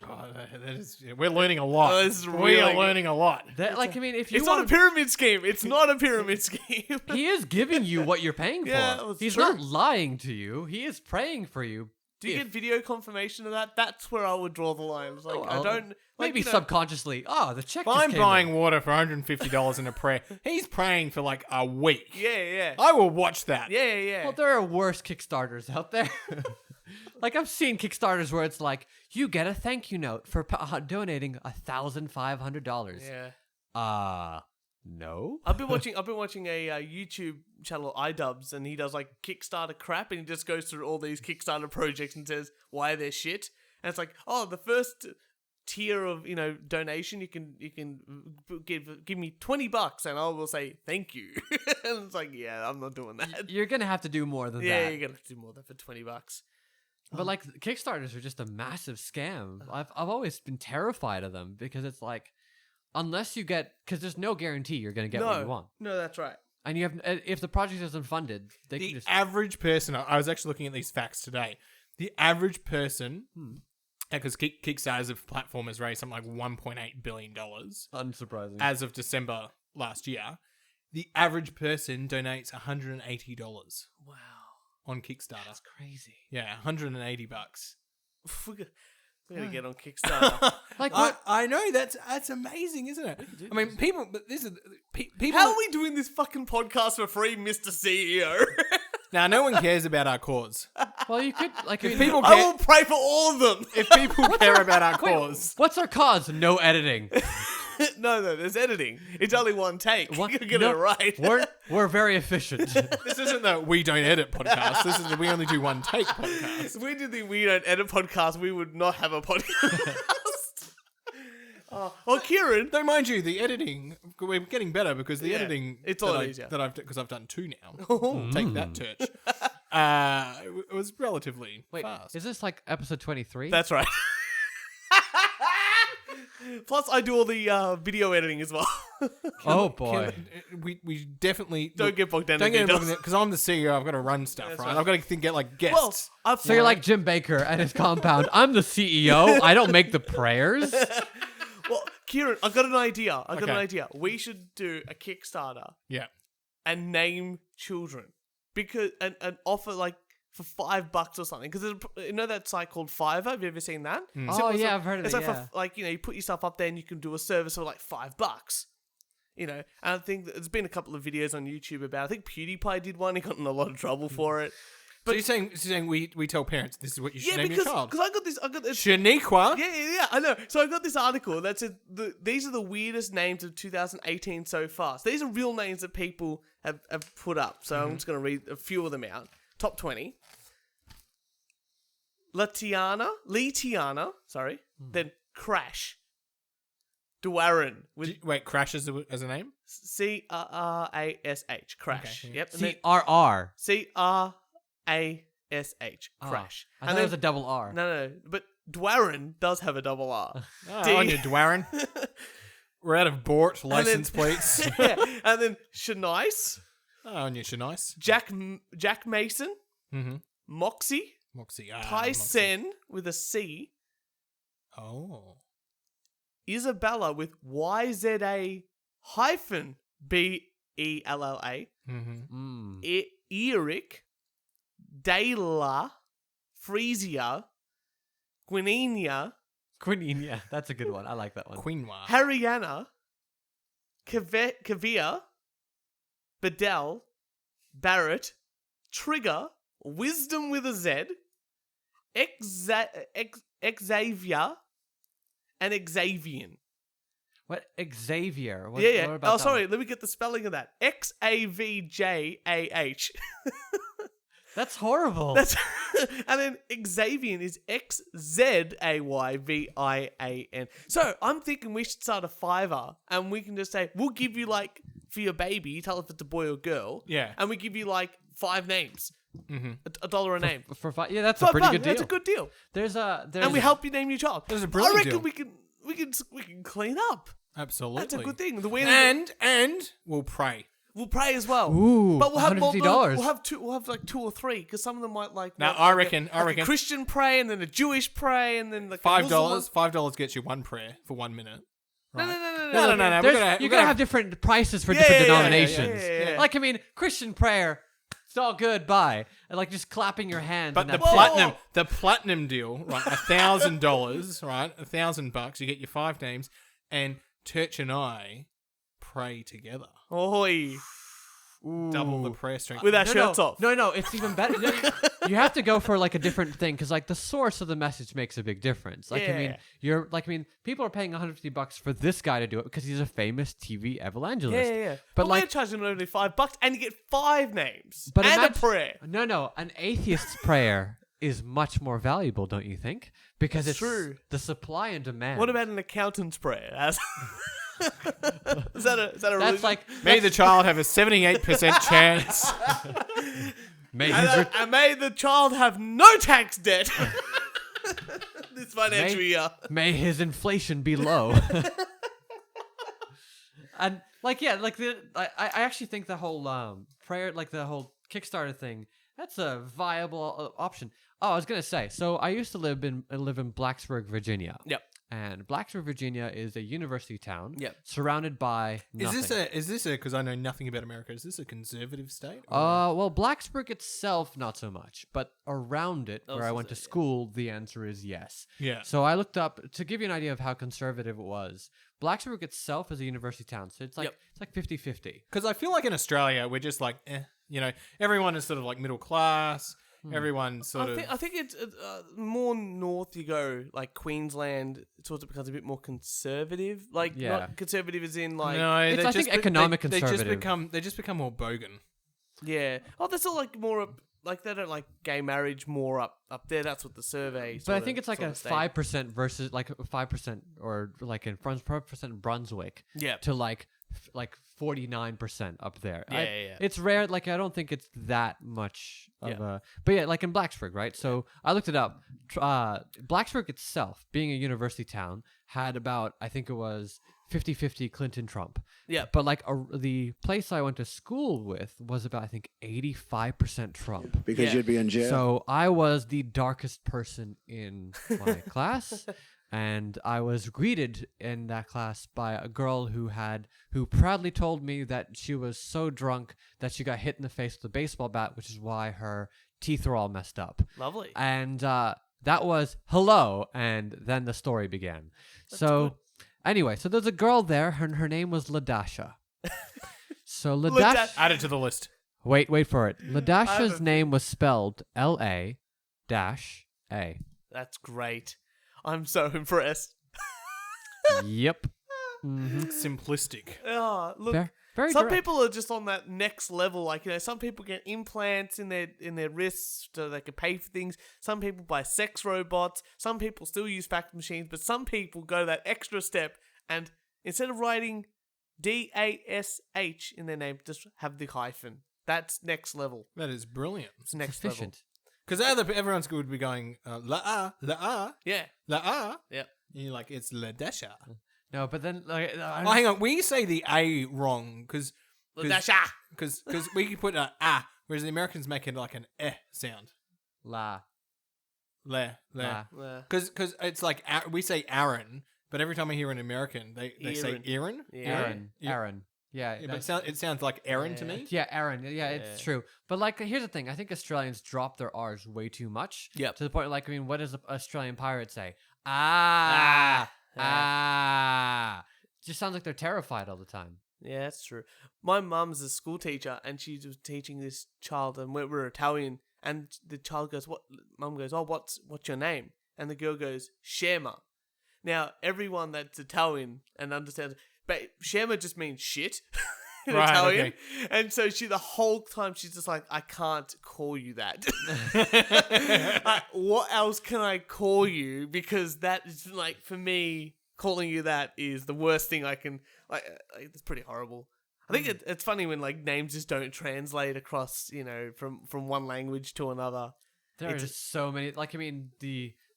Oh, that is, we're learning a lot. Oh, this is we are really- learning a lot. That, like, I mean, if you it's not a want, pyramid scheme. It's not a pyramid scheme. he is giving you what you're paying Yeah, for. well, it's He's true. not lying to you. He is praying for you. Do you If- get video confirmation of that? That's where I would draw the line. It's like I well, don't. Like, maybe you know, subconsciously. Oh, the check. If just I'm came buying in. water for $150 in a prayer, he's praying for like a week. Yeah. I will watch that. Yeah. Well, there are worse Kickstarters out there. Like I've seen Kickstarters where it's like you get a thank you note for donating $1,500. Yeah. No. I've been watching a YouTube channel, iDubbbz, and he does like Kickstarter crap, and he just goes through all these Kickstarter projects and says why they're shit. And it's like, oh, the first tier of donation, you can give me $20, and I will say thank you. And it's like, yeah, I'm not doing that. You're gonna have to do more than Yeah, that. you're gonna have to do more than for $20. But like Kickstarters are just a massive scam. I've always been terrified of them because it's like, unless you get, because there's no guarantee you're gonna get what you want, No, that's right. and you have if the project isn't funded, they The can just average person, I was actually looking at these facts today. The average person, because Kickstarter as a platform has raised something like $1.8 billion unsurprising. as of December last year. The average person donates $180 Wow, on Kickstarter. That's crazy. Yeah, $180. we're gonna get on Kickstarter. Like what? I know that's amazing, isn't it? I mean, people, but this is people. How are we doing this fucking podcast for free, Mr. CEO? Now, no one cares about our cause. Well, you could like. I If mean, people I care, will pray for all of them. if people care about our cause, what's our cause? No editing. No, there's editing. It's only one take. What? You get No, it right. We're very efficient. this isn't the we don't edit podcast. This is the we only do one take podcast. If we did the We Don't Edit podcast, we would not have a podcast. Well, Kieran. Though, mind you, the editing we're getting better because the Yeah, editing it's a lot easier. because I've done 2 now. Take that, Turch. It was relatively Wait, fast. is this like episode 23? That's right. Plus, I do all the video editing as well. Oh boy. We definitely Don't get bogged down don't in get details. because I'm the CEO. I've got to run stuff, That's right? right. I've got to get like Well, guests. So you're like Jim Baker at his compound. I'm the CEO. I don't make the prayers. Well, Kieran, I got an idea. I got an Okay. idea. We should do a Kickstarter Yeah. and name children because and offer like for $5 or something. Because you know that site called Fiverr. Have you ever seen that? Oh yeah, I've heard of It's it. like Yeah. for, like you put yourself up there and you can do a service for like $5. And I think that there's been a couple of videos on YouTube about. I think PewDiePie did one. He got in a lot of trouble for it. So you're saying we tell parents this is what you should Yeah, name your because child? I got this. Shaniqua. Yeah, I know. So I got this article that said these are the weirdest names of 2018 so far. So these are real names that people have put up. So I'm just going to read a few of them out. Top 20. Letiana, sorry. Then Crash. Dwarren with Wait, Crash as a name? C-R-R-A-S-H. Crash. Okay, Yep. And then CRR. C-R-A-S-H. Crash. I thought it was a double R. No. But Dwarren does have a double R. Oh, on you, Dwarren. We're out of Bort license plates. Yeah. And then Shanice, Oh, on you, Shanice. Jack Mason, Mm-hmm. Moxie, Moxie. Tyson with a C, Oh. Isabella with YZA hyphen BELLA, Mm-hmm. Eric, Dayla, Frisia, Gwinia, Quinine, yeah, that's a good one. I like that one. Quinoa. Hariana, Kavia, Bedell, Barrett, Trigger, Wisdom with a Z, Xavier, and Xavian. What Xavier? What, yeah. What Oh, about that sorry. one? Let me get the spelling of that. Xavjah. That's horrible. That's and then Xavian is Xzayvian. So I'm thinking we should start a Fiverr, and we can just say we'll give you like for your baby. You tell if it's a boy or girl. Yeah. And we give you like 5 names, $1 a name. Yeah, that's a $5, pretty good deal. That's a good deal. There's and we help you name your child. That's a I brilliant reckon deal. we can clean up. Absolutely. That's a good thing. The winner And we'll pray. we'll pray as well. Ooh, but we'll have more. $150. We'll have two. We'll have like 2 or 3 because some of them might like. Now, want, I like reckon- a Christian pray and then a Jewish pray and then like a $5. Muslim one. $5 gets you one prayer for 1 minute. No. No. You're gonna have different prices for different yeah, denominations. yeah. Like, I mean, Christian prayer, it's all good. Bye. And like just clapping your hands. But and the that's it. platinum deal, right? $1,000, right? $1,000. You get your 5 names, and Turch and I pray together. Oi. Double the prayer strength. With our shirts off. No, it's even better. No, you have to go for like a different thing because like the source of the message makes a big difference. Like, I mean, people are paying $150 for this guy to do it because he's a famous TV evangelist. Yeah. But we're like, charging only $5 and you get 5 names but and imagine- a prayer. No, an atheist's prayer is much more valuable, don't you think? Because That's it's true. the supply and demand. What about an accountant's prayer? Is that a That's religion? like May the child have a 78% chance. and may the child have no tax debt this financial year. May his inflation be low. And like, yeah, like I actually think the whole prayer, like the whole Kickstarter thing, that's a viable option. Oh, I was gonna say, so I used to live in Blacksburg, Virginia. Yep. And Blacksburg, Virginia is a university town. Yep. Surrounded by nothing. Is this because I know nothing about America, is this a conservative state? Well, Blacksburg itself, not so much, but around it, where I so went to yeah. school, the answer is yes. Yeah. So I looked up to give you an idea of how conservative it was. Blacksburg itself is a university town, so it's like Yep. it's like 50-50. Because I feel like in Australia, we're just like, everyone is sort of like middle class. Everyone's sort of... I think it's more north you go, like Queensland, it sort of becomes a bit more conservative. Like, Yeah. not conservative as in like... No, It's, they I just think, economic they just conservative. they just become more bogan. Yeah. Oh, that's all like more... Like, they don't like gay marriage more up there. That's what the survey But I think it's like a 5% versus like 5% or like in 5% Brunswick Yeah. to like 49% up there. Yeah. It's rare. Like, I don't think it's that much of Yeah. a... But yeah, like in Blacksburg, right? So I looked it up. Blacksburg itself, being a university town, had about, I think it was 50-50 Clinton-Trump. Yeah. But like the place I went to school with was about, I think, 85% Trump. Because Yeah. you'd be in jail. So I was the darkest person in my class. And I was greeted in that class by a girl who proudly told me that she was so drunk that she got hit in the face with a baseball bat, which is why her teeth are all messed up. Lovely. And that was hello, and then the story began. good. Anyway, so there's a girl there, and her name was Ladasha. So Ladasha... Add it to the list. Wait for it. Ladasha's a- name was spelled L-A-A. That's great. I'm so impressed. Yep. Mm-hmm. Simplistic. Oh, look. Very Some direct. people are just on that next level. Like, some people get implants in their wrists so they can pay for things. Some people buy sex robots. Some people still use fax machines. But some people go that extra step and instead of writing DASH in their name, just have the hyphen. That's next level. That is brilliant. It's next Efficient. Because everyone's would be going, la-ah, level. Yeah. la-ah. Yep. And you're like, it's la-dasha. No, but then like Oh, hang on. We say the A wrong because Ladasha. we can put an ah, whereas the Americans make it like an eh sound. La. La. Yeah. Because it's like we say Aaron, but every time I hear an American, they say Aaron. Yeah. Aaron. Yeah. Yeah, but it sounds like Aaron to me. Yeah, Aaron. Yeah, it's Yeah. true. But like, here's the thing. I think Australians drop their R's way too much. Yep. To the point, like, I mean, what does an Australian pirate say? Ah. Just sounds like they're terrified all the time. Yeah, that's true. My mum's a school teacher, and she was teaching this child, and we're Italian, and the child goes, "What?" Mum goes, "Oh, what's your name?" And the girl goes, "Shema." Now, everyone that's Italian and understands, but Shema just means shit in Right, Italian. okay. And so the whole time she's just like, I can't call you that. Like, what else can I call you? Because that is like, for me, calling you that is the worst thing I can, like it's pretty horrible. I think it's funny when like names just don't translate across, from one language to another. There are It's just so many. Like, I mean,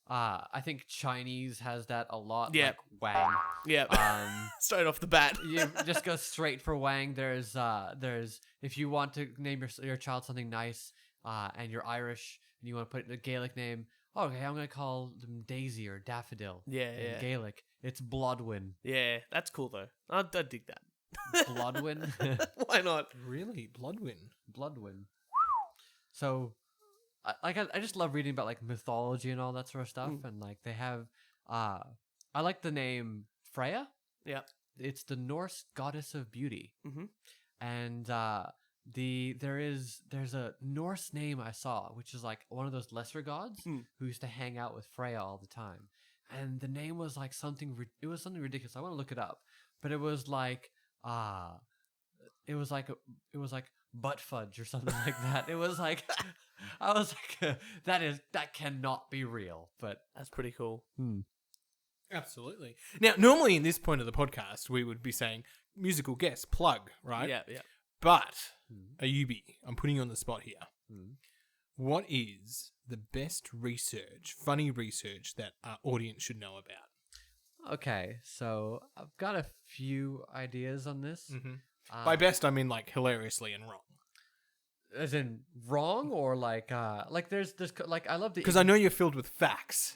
I think Chinese has that a lot. Yeah. Like Wang. Yeah. Straight off the bat. You just go straight for Wang. There's if you want to name your child something nice, and you're Irish and you want to put it in a Gaelic name, okay, I'm gonna call them Daisy or Daffodil. Yeah, in yeah. Gaelic, it's Blodwyn. Yeah, that's cool though. I dig that. Blodwyn. Why not? Really? Bloodwin? Bloodwyn. So, I just love reading about like mythology and all that sort of stuff, and like they have, I like the name Freya. Yeah. It's the Norse goddess of beauty, Mm-hmm. and there's a Norse name I saw, which is like one of those lesser gods who used to hang out with Freya all the time, and the name was like something. It was something ridiculous. I want to look it up, but it was like it was like butt fudge or something like that. It was like I was like that cannot be real, but That's pretty cool. Absolutely. Now, normally in this point of the podcast, we would be saying musical guest plug, right? Yeah, yeah. But, Ayubi, I'm putting you on the spot here. What is the best research, funny research that our audience should know about? okay. So I've got a few ideas on this. By best, I mean like hilariously and wrong. As in wrong or like there's like I love the Because I know you're filled with facts.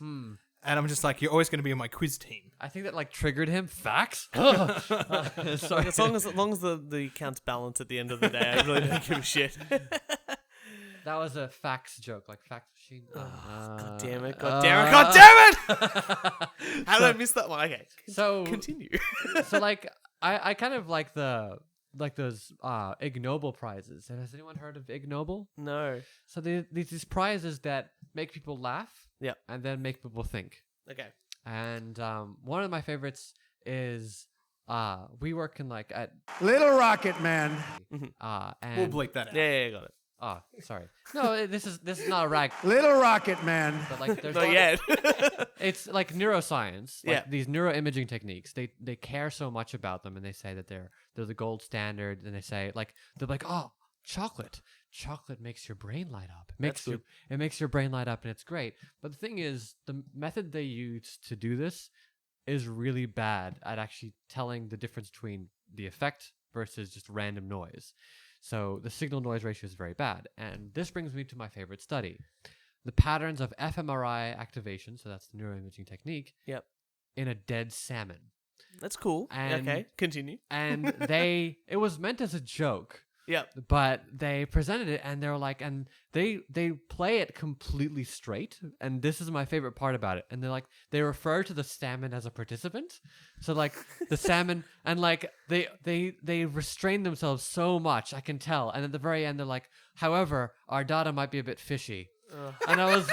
And I'm just like, you're always going to be on my quiz team. I think that like triggered him. Facts. Sorry. As long as the count's balance at the end of the day, I really don't give a shit. That was a fax joke, like fax machine. God damn it! God damn it! God damn it! How did I miss that one? Okay. So Continue. so like I kind of like those Ig Nobel prizes. Has anyone heard of Ig Nobel? No. So these prizes that make people laugh. Yep. And then make people think. Okay. And one of my favorites is we work in like at Little Rocket Man. and We'll bleep that out. Yeah, got it. oh sorry no this is not a rag, Little Rocket Man. but like there's Not yet. it's like neuroscience, like Yeah. these neuroimaging techniques. They care so much about them, and they say that they're the gold standard. And they say like they're like, oh, chocolate makes your brain light up. It makes your brain light up, and it's great. But the thing is, the method they use to do this is really bad at actually telling the difference between the effect versus just random noise. So the signal noise ratio is very bad. And this brings me to my favorite study. The patterns of fMRI activation, so that's the neuroimaging technique, Yep. in a dead salmon. That's cool. And- Okay. Continue. And it was meant as a joke, Yep. but they presented it and they were like, and they play it completely straight. And this is my favorite part about it. And they refer to the salmon as a participant. So like the salmon, and like they restrain themselves so much, I can tell. And at the very end, they're like, however, our data might be a bit fishy. And I was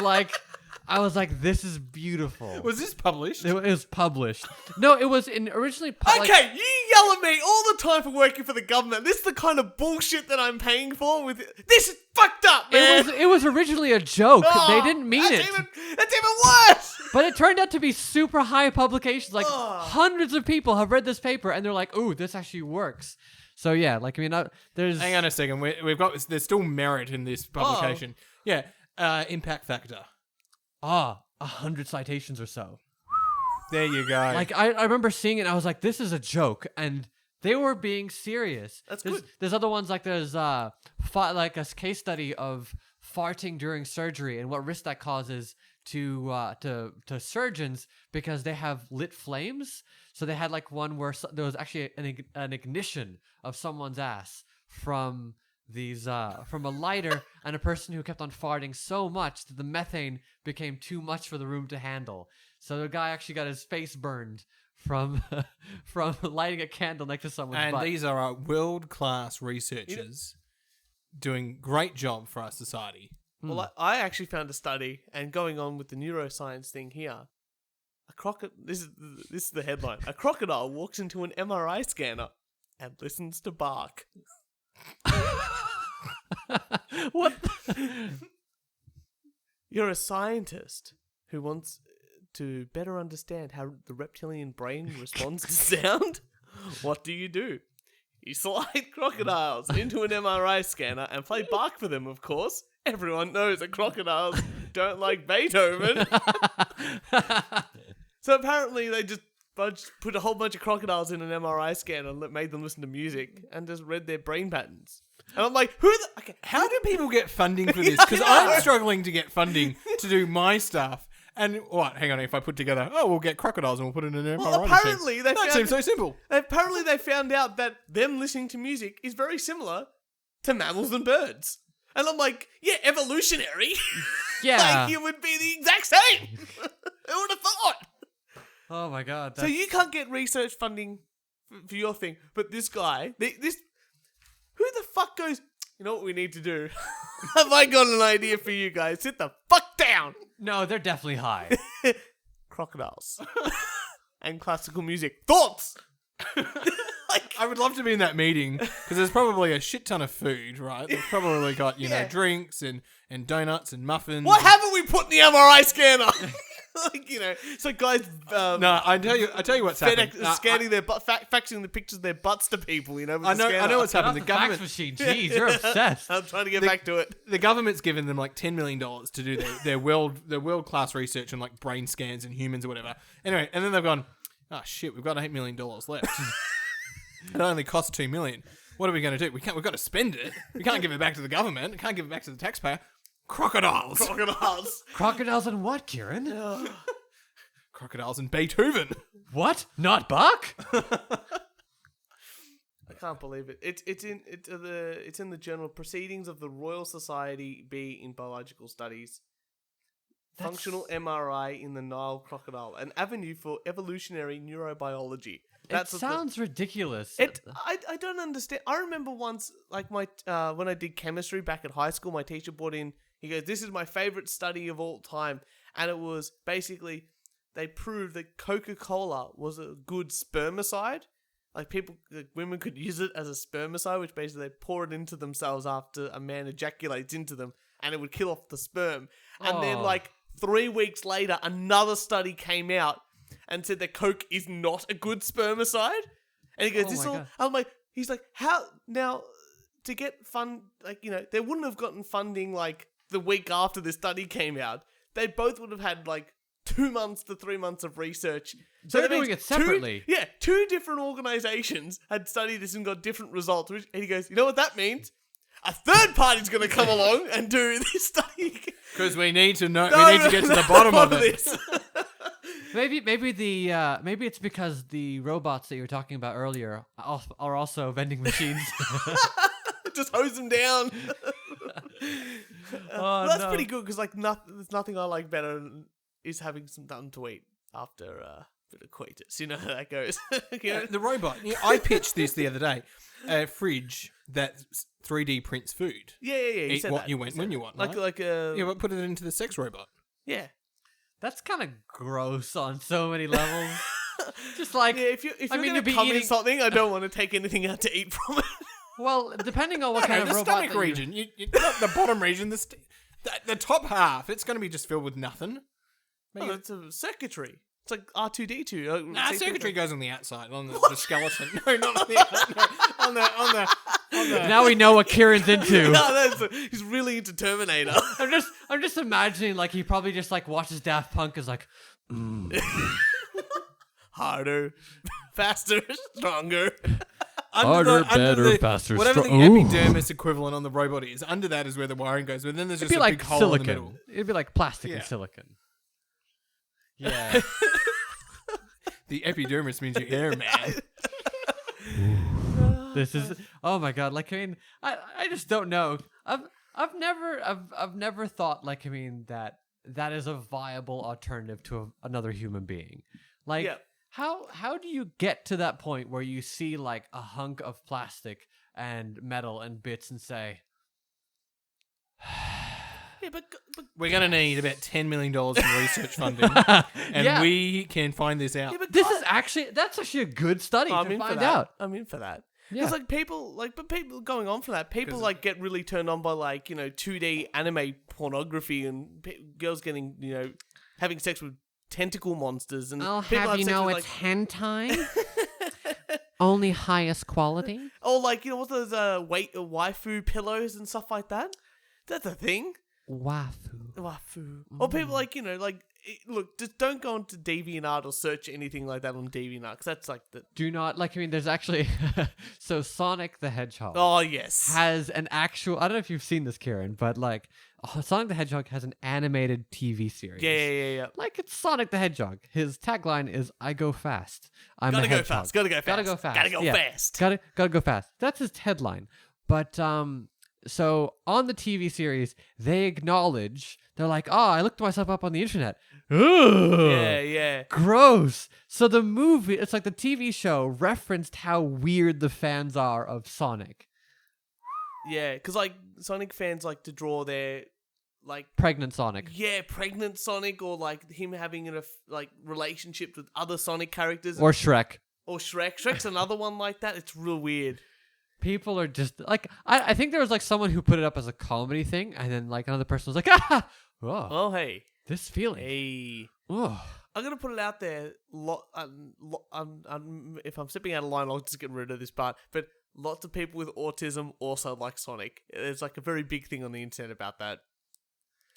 like, this is beautiful. Was this published? It was published. No, it was originally published. Okay, you yell at me all the time for working for the government. This is the kind of bullshit that I'm paying for. This is fucked up, man. It was originally a joke. Oh, They didn't mean that's it. That's even worse. But it turned out to be super high publications. Like hundreds of people have read this paper and they're like, "Ooh, this actually works." So yeah, like I mean, there's Hang on a second. There's still merit in this publication. Yeah. Impact factor. 100 citations or so. There you go. Like I remember seeing it and I was like, this is a joke, and they were being serious. That's there's, good. There's other ones like there's like a case study of farting during surgery and what risk that causes to surgeons because they have lit flames. So they had like one where there was actually an ignition of someone's ass from a lighter and a person who kept on farting so much that the methane became too much for the room to handle. So the guy actually got his face burned from lighting a candle next to someone's butt. And these are our world-class researchers doing great job for our society. Well, I actually found a study, and going on with the neuroscience thing here, a This is the headline. A crocodile walks into an MRI scanner and listens to bark. What? You're a scientist who wants to better understand how the reptilian brain responds to sound. What do? You slide crocodiles into an MRI scanner and play bark for them, of course. Everyone knows that crocodiles don't like Beethoven. So apparently they just put a whole bunch of crocodiles in an MRI scanner and made them listen to music and just read their brain patterns. And I'm like, How do people get funding for this? Because I'm struggling to get funding to do my stuff. And what? Hang on, if I put together, we'll get crocodiles and we'll put it in an MRI Well, apparently machine. That seems so simple. Apparently they found out that them listening to music is very similar to mammals and birds. And I'm like, yeah, evolutionary. Yeah. Like, it would be the exact same. Who would have thought? Oh my god. So you can't get research funding for your thing, but this guy, who the fuck goes, you know what we need to do? Have I got an idea for you guys? Sit the fuck down. No, they're definitely high. Crocodiles. And classical music. Thoughts! I would love to be in that meeting because there's probably a shit ton of food, right? They've probably got, you know, drinks and donuts and muffins. What haven't we put in the MRI scanner? Like, you know, so guys. No, I tell you what's happened. Scanning their butt, faxing the pictures of their butts to people. You know, with I the know scanner. what's happened. Not The the fax government, machine. Jeez, you're obsessed. I'm trying to get back to it. the government's given them like $10 million to do their world class research on like brain scans in humans or whatever. Anyway, and then they've gone, oh shit, we've got $8 million left. It only costs $2 million. What are we going to do? We've got to spend it. We can't give it back to the government. We can't give it back to the taxpayer. Crocodiles. Crocodiles and what, Kieran? Crocodiles and Beethoven. What? Not Bach? I can't believe it. It's in the journal Proceedings of the Royal Society B in Biological Studies. Functional MRI in the Nile crocodile, an avenue for evolutionary neurobiology. It sounds ridiculous. I don't understand. I remember once, like my when I did chemistry back at high school, my teacher brought in. He goes, "This is my favorite study of all time," and it was basically they proved that Coca-Cola was a good spermicide. Like women could use it as a spermicide, which basically they pour it into themselves after a man ejaculates into them, and it would kill off the sperm. And then, like 3 weeks later, another study came out and said that Coke is not a good spermicide. And he goes, "This all." God. I'm like, he's like, how now to get fund? Like, you know, they wouldn't have gotten funding like the week after this study came out. They both would have had like 2 months to 3 months of research. So They're doing it separately. Two different organizations had studied this and got different results. And he goes, "You know what that means? A third party's going to come along and do this study Because we need to know. We need to get to the bottom of it. this." Maybe it's because the robots that you were talking about earlier are also vending machines. Just hose them down. Oh, That's no. pretty good because like there's nothing I like better than is having something to eat after a bit of coitus. You know how that goes. You know? The robot. Yeah, I pitched this the other day. A fridge that 3D prints food. Yeah. Eat said what that. you want when you want. Like right? a Yeah, but put it into the sex robot. yeah. That's kind of gross on so many levels. Just like, Yeah, if you're I mean, gonna you'd be come in eating- something, I don't want to take anything out to eat from it. well, depending on what kind of the robot stomach that you- region. Not the bottom region. The top half. It's going to be just filled with nothing. Oh, it's a circuitry. It's like R2D2. Nah, circuitry goes on the outside, on the skeleton. No, not on the outside. No, on the. Now we know what Kieran's into. He's really into Terminator. I'm just imagining like he probably just like watches Daft Punk is like, Harder, faster, stronger. Harder, better, faster, Whatever the Ooh. epidermis equivalent on the robot is, under that is where the wiring goes. But then there's it'd just be a like big hole in the middle. silicon. It'd be like plastic Yeah. and silicon. Yeah. The epidermis means your hair, man. This is oh my god, like I mean I just don't know. I've never thought like I mean that is a viable alternative to another human being. Like Yeah. how do you get to that point where you see like a hunk of plastic and metal and bits and say Yeah, but We're going to need about $10 million in research funding, and Yeah. we can find this out. yeah, but That's actually a good study I'm to in for find that. out. I'm in for that. Yeah. Because but people going on for that, people like get really turned on by 2D anime pornography and girls getting having sex with tentacle monsters and I'll people have you sex know with, it's hentai. Only highest quality. or what's those waifu pillows and stuff like that. That's a thing. Wafu. Waifu. Or people look, just don't go onto DeviantArt or search anything like that on DeviantArt because that's like the. Do not there's actually so Sonic the Hedgehog Oh yes. has an actual. I don't know if you've seen this, Kieran, but Sonic the Hedgehog has an animated TV series. Yeah. Like it's Sonic the Hedgehog. His tagline is "I go fast. I'm Gotta a go hedgehog. fast. Gotta go fast. Gotta go fast. Gotta go Yeah. fast. Gotta go fast." That's his headline. But so on the TV series, they acknowledge they're like, "Oh, I looked myself up on the internet. Ugh. Yeah. Gross." So the movie, it's like the TV show referenced how weird the fans are of Sonic. Yeah, because Sonic fans like to draw their Pregnant Sonic. pregnant Sonic or him having a relationship with other Sonic characters Or Shrek. or Shrek. Shrek's another one like that. It's real weird. People are just I think there was someone who put it up as a comedy thing, and then another person was like, "Ah, oh, Oh hey, this feeling." hey. Oh. I'm gonna put it out there. If I'm stepping out of line, I'll just get rid of this part. But lots of people with autism also like Sonic. There's a very big thing on the internet about that.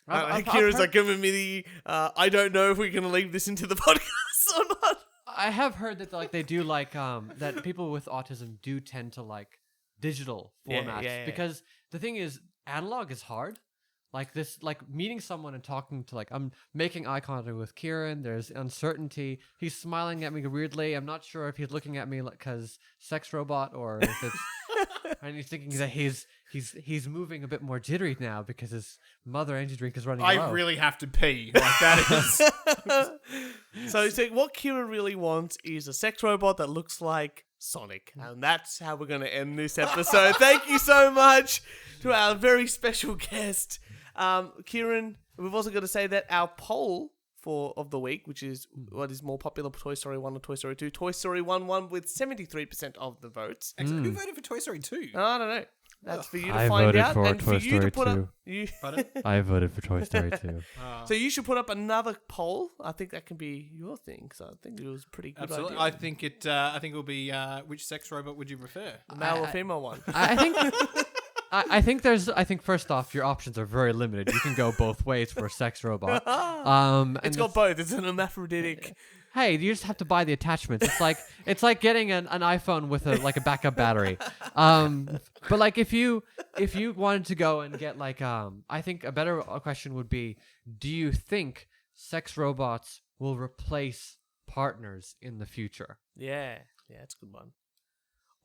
Kira's giving me the. I don't know if we're gonna leave this into the podcast or not. I have heard that they do that people with autism do tend to like digital formats yeah. because the thing is analog is hard. Meeting someone and talking to I'm making eye contact with Kieran. There's uncertainty. He's smiling at me weirdly. I'm not sure if he's looking at me because sex robot or if it's and he's thinking that he's moving a bit more jittery now because his mother energy drink is running low. I really have to pee. That is. So what Kieran really wants is a sex robot that looks like Sonic. And that's how we're going to end this episode. Thank you so much to our very special guest, Kieran. We've also got to say that our poll of the week, which is what is more popular, Toy Story 1 or Toy Story 2, Toy Story 1 won with 73% of the votes. Excellent. Who voted for Toy Story 2? I don't know. That's for you to I find voted out, for and Toy for you to Story put 2. up. Pardon? I voted for Toy Story 2. So you should put up another poll. I think that can be your thing. So I think it was a pretty good. Absolutely. Idea. I think it'll be which sex robot would you prefer? The male or female one. I think I think first off, your options are very limited. You can go both ways for a sex robot. It's got both. It's an hermaphroditic. Hey, you just have to buy the attachments. It's like getting an iPhone with a backup battery. But if you wanted to go and get I think a better question would be, do you think sex robots will replace partners in the future? Yeah, it's a good one.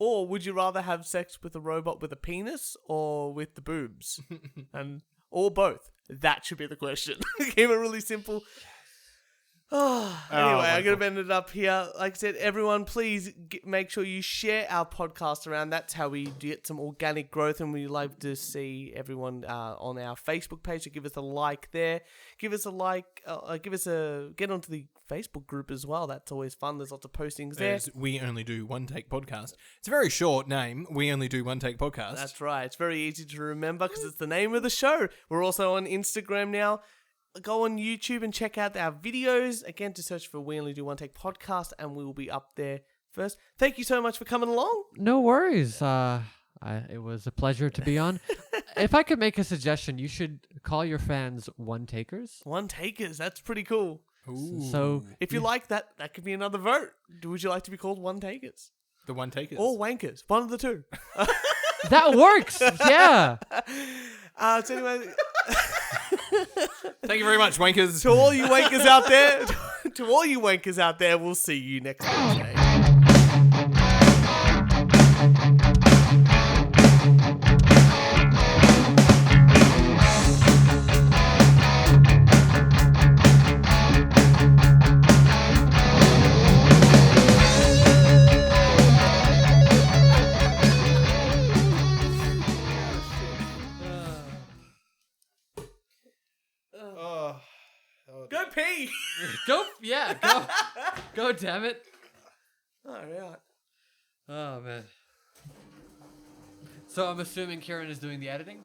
Or would you rather have sex with a robot with a penis or with the boobs? Or both? That should be the question. Keep it really simple. Anyway, I'm going to end it up here. Like I said, everyone, please make sure you share our podcast around. That's how we get some organic growth, and we love to see everyone on our Facebook page. So give us a like there. Give us a like. Get onto the Facebook group as well. That's always fun. There's lots of postings there. There's We Only Do One Take Podcast. It's a very short name, We Only Do One Take Podcast. That's right. It's very easy to remember because it's the name of the show. We're also on Instagram now. Go on YouTube and check out our videos. Again, to search for We Only Do One Take Podcast, and we will be up there first. Thank you so much for coming along. No worries. It was a pleasure to be on. If I could make a suggestion, you should call your fans one takers. One takers. That's pretty cool. Ooh. So If you like that, that could be another vote. Would you like to be called one takers? The One Takers. Or wankers? One of the two. that works. Yeah. So anyway... Thank you very much, wankers. To all you wankers out there, we'll see you next Wednesday. pee. Go, yeah, go, go, damn it. Oh, right. Oh man. So I'm assuming Kieran is doing the editing.